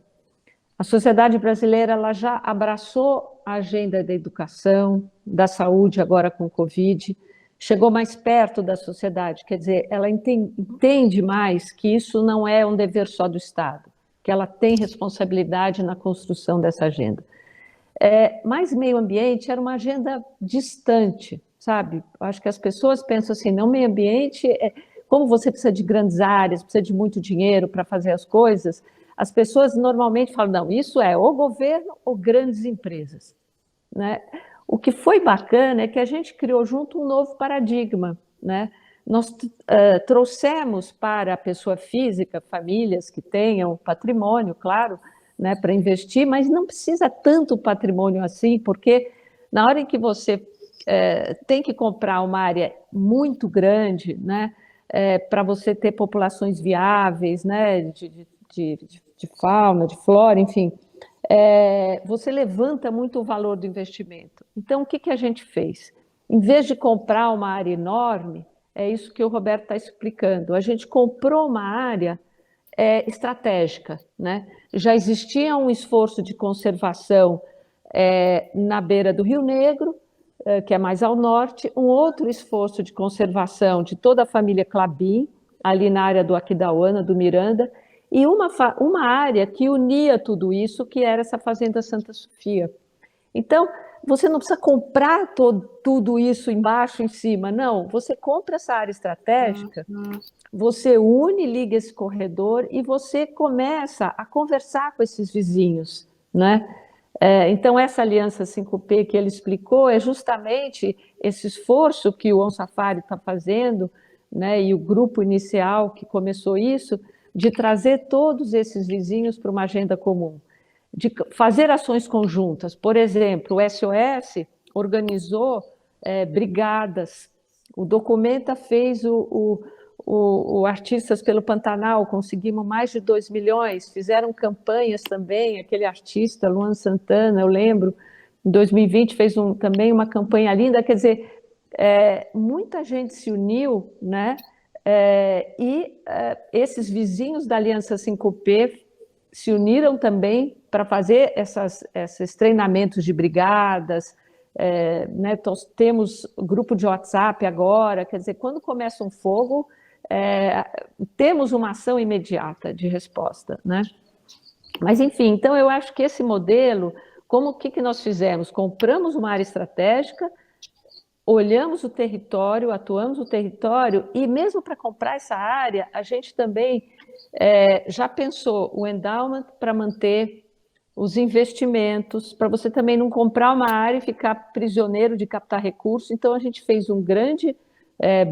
a sociedade brasileira ela já abraçou a agenda da educação, da saúde agora com o Covid, chegou mais perto da sociedade, quer dizer, ela entende mais que isso não é um dever só do Estado, que ela tem responsabilidade na construção dessa agenda. Mas meio ambiente era uma agenda distante, sabe? Acho que as pessoas pensam assim, não, meio ambiente, como você precisa de grandes áreas, precisa de muito dinheiro para fazer as coisas, as pessoas normalmente falam, não, isso é ou governo ou grandes empresas, né? O que foi bacana é que a gente criou junto um novo paradigma, né? Nós trouxemos para a pessoa física, famílias que tenham patrimônio, claro, né, para investir, mas não precisa tanto patrimônio assim, porque na hora em que você tem que comprar uma área muito grande, né, para você ter populações viáveis, né, de fauna, de flora, enfim, você levanta muito o valor do investimento. Então, o que a gente fez? Em vez de comprar uma área enorme, é isso que o Roberto está explicando, a gente comprou uma área estratégica, né? Já existia um esforço de conservação na beira do Rio Negro, que é mais ao norte, um outro esforço de conservação de toda a família Klabin, ali na área do Aquidauana, do Miranda, e uma área que unia tudo isso, que era essa Fazenda Santa Sofia. Então, você não precisa comprar tudo isso embaixo, em cima, não. Você compra essa área estratégica, você une, liga esse corredor e você começa a conversar com esses vizinhos, né? Então, essa aliança 5P que ele explicou é justamente esse esforço que o OnSafari está fazendo, né? E o grupo inicial que começou isso, de trazer todos esses vizinhos para uma agenda comum, de fazer ações conjuntas. Por exemplo, o SOS organizou brigadas, o Documenta fez o Artistas pelo Pantanal, conseguimos mais de 2 milhões, fizeram campanhas também, aquele artista, Luan Santana, eu lembro, em 2020 fez também uma campanha linda, quer dizer, muita gente se uniu, né? Esses vizinhos da Aliança 5P se uniram também para fazer esses treinamentos de brigadas, né, temos grupo de WhatsApp agora, quer dizer, quando começa um fogo, temos uma ação imediata de resposta, né? Mas, enfim, então eu acho que esse modelo, o que nós fizemos? Compramos uma área estratégica, olhamos o território, atuamos no território, e mesmo para comprar essa área, a gente também já pensou o endowment para manter os investimentos, para você também não comprar uma área e ficar prisioneiro de captar recursos. Então, a gente fez um grande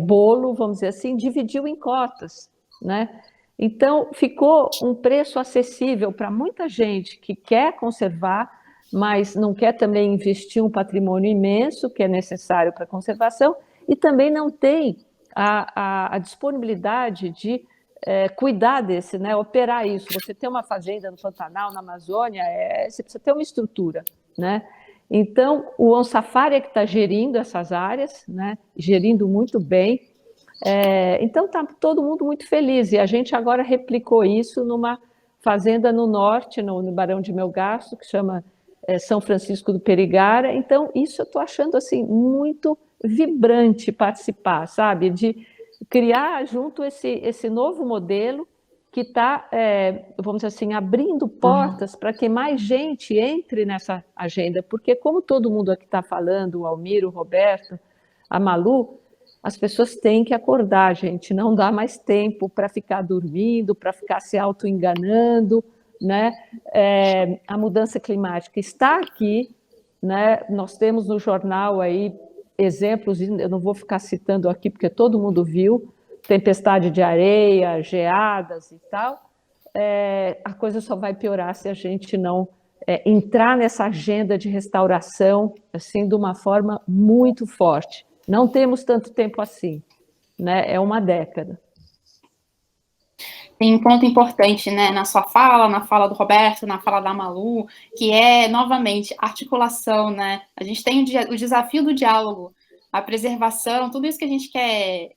bolo, vamos dizer assim, dividiu em cotas, né? Então, ficou um preço acessível para muita gente que quer conservar, mas não quer também investir um patrimônio imenso que é necessário para a conservação, e também não tem a disponibilidade de cuidar desse, né, operar isso. Você tem uma fazenda no Pantanal, na Amazônia, você precisa ter uma estrutura, né? Então, o OnSafari é que está gerindo essas áreas, né, gerindo muito bem. Então, está todo mundo muito feliz, e a gente agora replicou isso numa fazenda no norte, no Barão de Melgaço, que chama São Francisco do Perigara. Então, isso eu estou achando assim, muito vibrante participar, sabe? De criar junto esse novo modelo que está, vamos dizer assim, abrindo portas para que mais gente entre nessa agenda, porque como todo mundo aqui está falando, o Almir, o Roberto, a Malu, as pessoas têm que acordar, gente, não dá mais tempo para ficar dormindo, para ficar se auto-enganando, né? A mudança climática está aqui, né? Nós temos no jornal aí exemplos, eu não vou ficar citando aqui porque todo mundo viu, tempestade de areia, geadas e tal. A coisa só vai piorar se a gente não entrar nessa agenda de restauração assim de uma forma muito forte. Não temos tanto tempo assim, né? É uma década. Tem um ponto importante, né, na sua fala, na fala do Roberto, na fala da Malu, que é, novamente, articulação, né? A gente tem o desafio do diálogo, a preservação, tudo isso que a gente quer,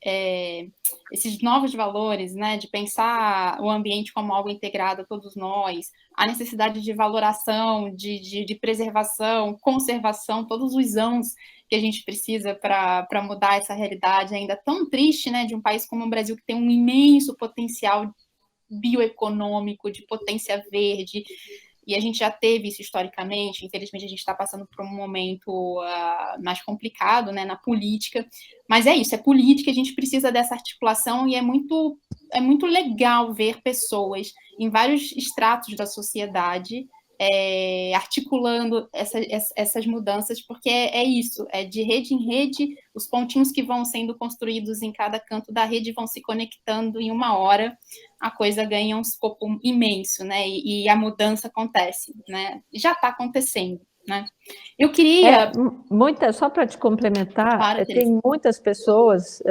esses novos valores, né, de pensar o ambiente como algo integrado a todos nós, a necessidade de valoração, de preservação, conservação, todos os ãos que a gente precisa para mudar essa realidade ainda tão triste, né, de um país como o Brasil, que tem um imenso potencial bioeconômico, de potência verde, e a gente já teve isso historicamente. Infelizmente, a gente está passando por um momento mais complicado, né, na política, mas é isso, é política, a gente precisa dessa articulação, e é muito legal ver pessoas em vários estratos da sociedade articulando essas mudanças, porque é isso, é de rede em rede, os pontinhos que vão sendo construídos em cada canto da rede vão se conectando, em uma hora a coisa ganha um escopo imenso, né, e a mudança acontece, né, já está acontecendo, né. Eu queria... Só para te complementar, claro, tem muitas pessoas,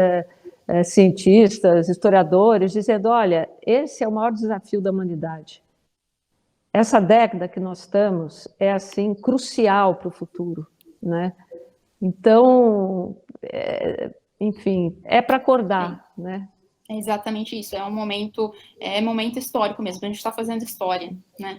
cientistas, historiadores, dizendo, olha, esse é o maior desafio da humanidade. Essa década que nós estamos é, assim, crucial para o futuro, né? Então, enfim, é para acordar, né? É exatamente isso, é momento histórico mesmo, a gente está fazendo história, né?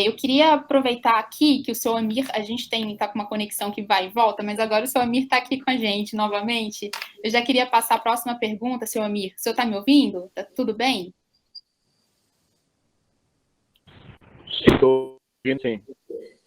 Eu queria aproveitar aqui que o seu Amir, a gente está com uma conexão que vai e volta, mas agora o seu Amir está aqui com a gente novamente. Eu já queria passar a próxima pergunta, seu Amir. O senhor está me ouvindo? Tá tudo bem? Estou ouvindo, sim.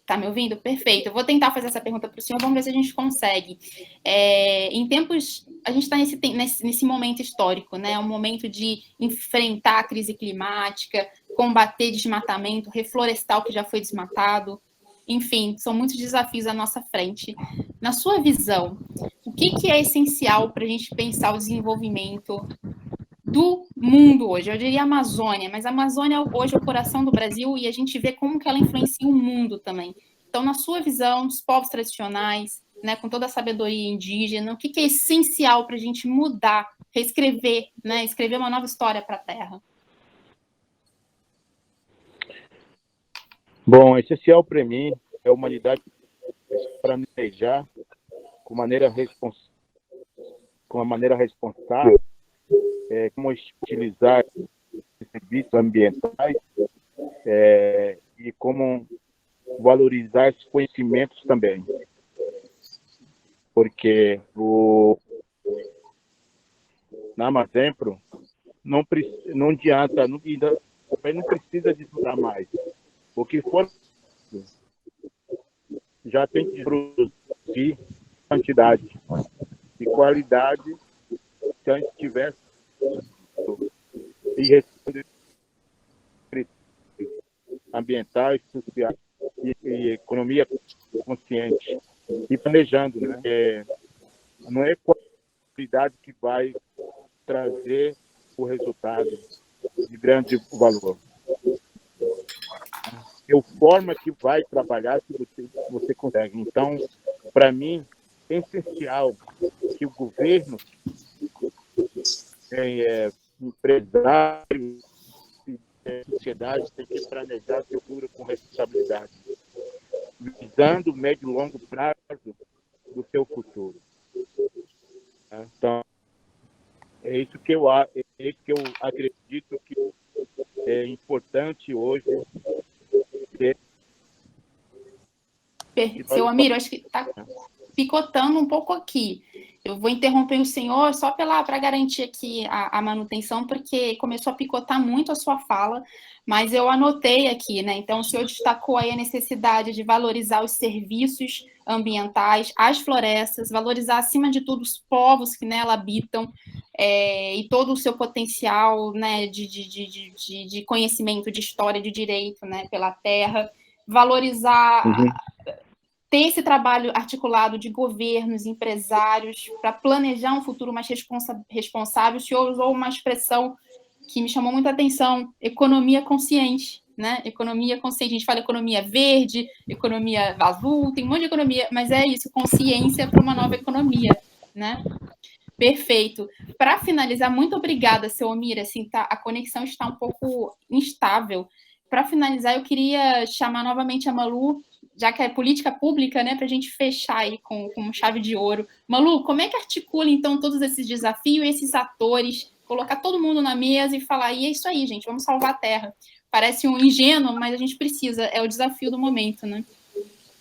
Está me ouvindo? Perfeito. Eu vou tentar fazer essa pergunta para o senhor, vamos ver se a gente consegue. Em tempos, a gente está nesse momento histórico, né? Um momento de enfrentar a crise climática, combater desmatamento, reflorestar o que já foi desmatado. Enfim, são muitos desafios à nossa frente. Na sua visão, o que é essencial para a gente pensar o desenvolvimento do mundo hoje? Eu diria Amazônia, mas a Amazônia hoje é o coração do Brasil, e a gente vê como que ela influencia o mundo também. Então, na sua visão, dos povos tradicionais, né, com toda a sabedoria indígena, o que é essencial para a gente mudar, reescrever, né, escrever uma nova história para a Terra? Bom, essencial para mim é a humanidade planejar com maneira responsável, como utilizar serviços ambientais e como valorizar esses conhecimentos também. porque na Amazempro não adianta, não precisa de estudar mais. O que for já tem que produzir quantidade e qualidade se a gente tivesse e ambientais, sociais e economia consciente e planejando, né? Não é qualidade que vai trazer o resultado de grande valor. É a forma que vai trabalhar que você consegue. Então, para mim, é essencial que o governo, empresários, sociedade tem que planejar seu futuro com responsabilidade, visando o médio e longo prazo do seu futuro. Então, é isso que eu acredito que é importante hoje. Seu Amiro, acho que está picotando um pouco aqui. Eu vou interromper o senhor só para garantir aqui a manutenção, porque começou a picotar muito a sua fala, mas eu anotei aqui, né? Então, o senhor destacou aí a necessidade de valorizar os serviços ambientais, as florestas, valorizar, acima de tudo, os povos que nela habitam, e todo o seu potencial, né, de conhecimento, de história, de direito, né, pela terra, valorizar... ter esse trabalho articulado de governos, empresários, para planejar um futuro mais responsável. O senhor usou uma expressão que me chamou muita atenção, economia consciente, né? Economia consciente, a gente fala economia verde, economia azul, tem um monte de economia, mas é isso, consciência para uma nova economia, né? Perfeito. Para finalizar, muito obrigada, seu Omir, assim, a conexão está um pouco instável. Para finalizar, eu queria chamar novamente a Malu, já que é política pública, né, para a gente fechar aí com chave de ouro. Malu, como é que articula, então, todos esses desafios, esses atores, colocar todo mundo na mesa e falar, e é isso aí, gente, vamos salvar a Terra. Parece um ingênuo, mas a gente precisa, é o desafio do momento, né?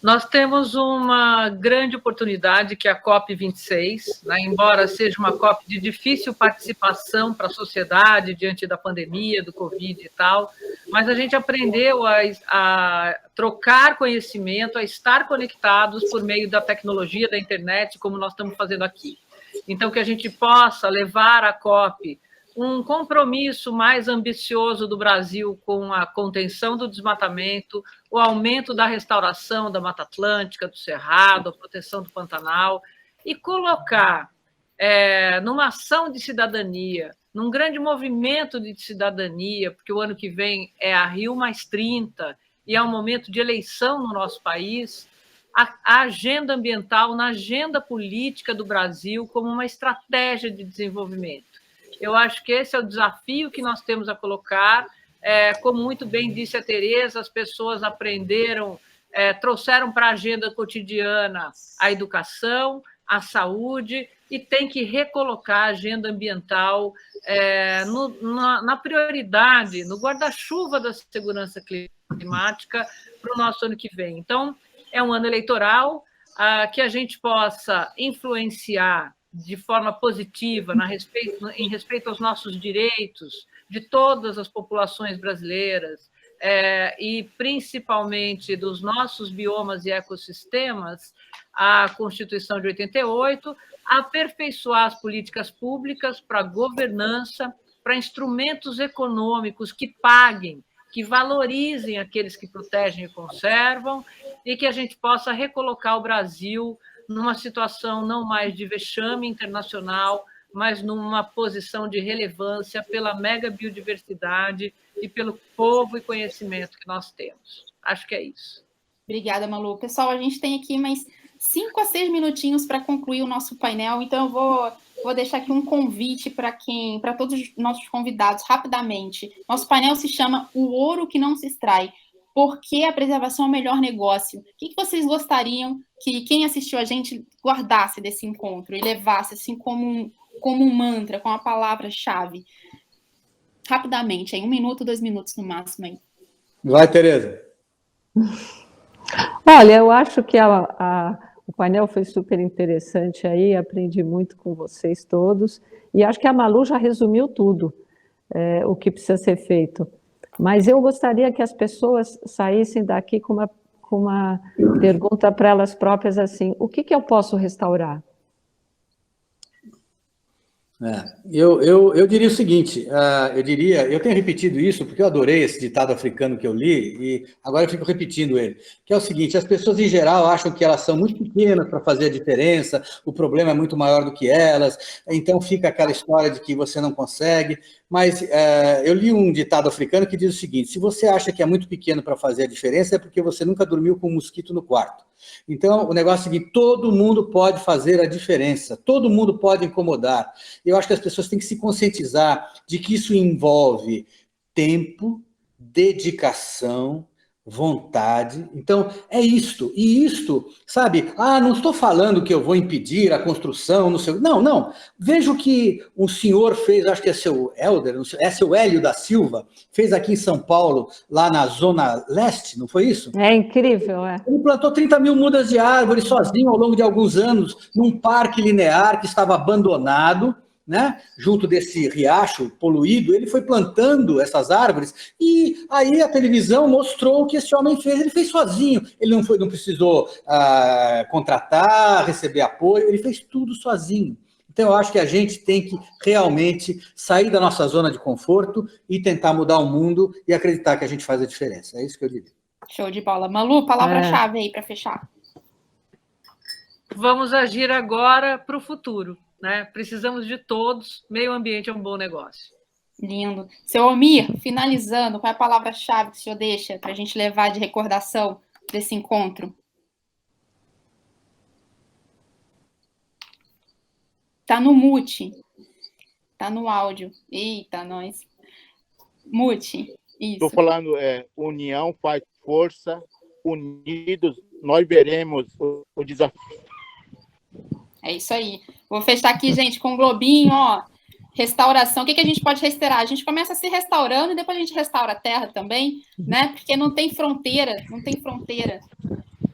Nós temos uma grande oportunidade, que é a COP26, né? Embora seja uma COP de difícil participação para a sociedade diante da pandemia, do Covid e tal, mas a gente aprendeu a trocar conhecimento, a estar conectados por meio da tecnologia, da internet, como nós estamos fazendo aqui. Então, que a gente possa levar a COP um compromisso mais ambicioso do Brasil com a contenção do desmatamento, o aumento da restauração da Mata Atlântica, do Cerrado, a proteção do Pantanal, e colocar numa ação de cidadania, num grande movimento de cidadania, porque o ano que vem é a Rio+30, e é um momento de eleição no nosso país, a agenda ambiental na agenda política do Brasil como uma estratégia de desenvolvimento. Eu acho que esse é o desafio que nós temos a colocar. Como muito bem disse a Tereza, as pessoas aprenderam, trouxeram para a agenda cotidiana a educação, a saúde, e tem que recolocar a agenda ambiental na prioridade, no guarda-chuva da segurança climática para o nosso ano que vem. Então, é um ano eleitoral, que a gente possa influenciar de forma positiva em respeito aos nossos direitos de todas as populações brasileiras, e principalmente dos nossos biomas e ecossistemas, a Constituição de 88, aperfeiçoar as políticas públicas para governança, para instrumentos econômicos que paguem, que valorizem aqueles que protegem e conservam, e que a gente possa recolocar o Brasil numa situação não mais de vexame internacional, mas numa posição de relevância pela mega biodiversidade e pelo povo e conhecimento que nós temos. Acho que é isso. Obrigada, Malu. Pessoal, a gente tem aqui mais 5 a 6 minutinhos para concluir o nosso painel, então eu vou deixar aqui um convite para todos os nossos convidados, rapidamente. Nosso painel se chama O Ouro que Não Se Extrai. Por que a preservação é o melhor negócio? O que vocês gostariam que quem assistiu a gente guardasse desse encontro e levasse assim como um mantra, com a palavra-chave? Rapidamente, em 1 minuto, 2 minutos no máximo. Aí. Vai, Tereza. Olha, eu acho que o painel foi super interessante aí, aprendi muito com vocês todos, e acho que a Malu já resumiu tudo, o que precisa ser feito. Mas eu gostaria que as pessoas saíssem daqui com uma pergunta para elas próprias assim: o que eu posso restaurar? Eu diria o seguinte, eu tenho repetido isso porque eu adorei esse ditado africano que eu li e agora eu fico repetindo ele, que é o seguinte: as pessoas em geral acham que elas são muito pequenas para fazer a diferença, o problema é muito maior do que elas, então fica aquela história de que você não consegue, mas eu li um ditado africano que diz o seguinte: se você acha que é muito pequeno para fazer a diferença é porque você nunca dormiu com um mosquito no quarto. Então, o negócio é o seguinte: todo mundo pode fazer a diferença, todo mundo pode incomodar. Eu acho que as pessoas têm que se conscientizar de que isso envolve tempo, dedicação, vontade. Então, é isto. E isto, sabe, não estou falando que eu vou impedir a construção, não sei. Não. Veja o que um senhor fez, acho que é seu Hélio da Silva, fez aqui em São Paulo, lá na Zona Leste, não foi isso? É incrível, é. Ele plantou 30 mil mudas de árvores sozinho ao longo de alguns anos, num parque linear que estava abandonado, né? Junto desse riacho poluído, ele foi plantando essas árvores e aí a televisão mostrou o que esse homem fez. Ele fez sozinho, ele não precisou contratar, receber apoio, ele fez tudo sozinho. Então, eu acho que a gente tem que realmente sair da nossa zona de conforto e tentar mudar o mundo e acreditar que a gente faz a diferença. É isso que eu diria. Show de bola. Malu, palavra-chave aí para fechar. Vamos agir agora para o futuro, né? Precisamos de todos, meio ambiente é um bom negócio. Lindo. Seu Almir, finalizando, qual é a palavra-chave que o senhor deixa para a gente levar de recordação desse encontro? Tá no mute. Tá no áudio. Eita, nós. Mute. Isso. Estou falando, união faz força, unidos nós veremos o desafio. É isso aí. Vou fechar aqui, gente, com um globinho, ó. Restauração. O que a gente pode restaurar? A gente começa se restaurando e depois a gente restaura a terra também, né? Porque não tem fronteira, não tem fronteira.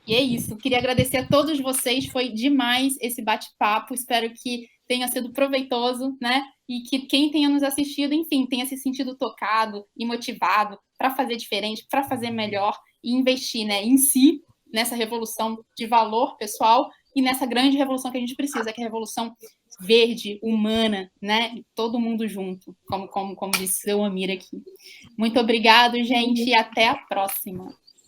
E é isso. Queria agradecer a todos vocês. Foi demais esse bate-papo. Espero que tenha sido proveitoso, né? E que quem tenha nos assistido, enfim, tenha se sentido tocado e motivado para fazer diferente, para fazer melhor e investir, né, em si, nessa revolução de valor pessoal e nessa grande revolução que a gente precisa, que é a revolução verde, humana, né? Todo mundo junto, como disse seu Amir aqui. Muito obrigado, gente, e até a próxima.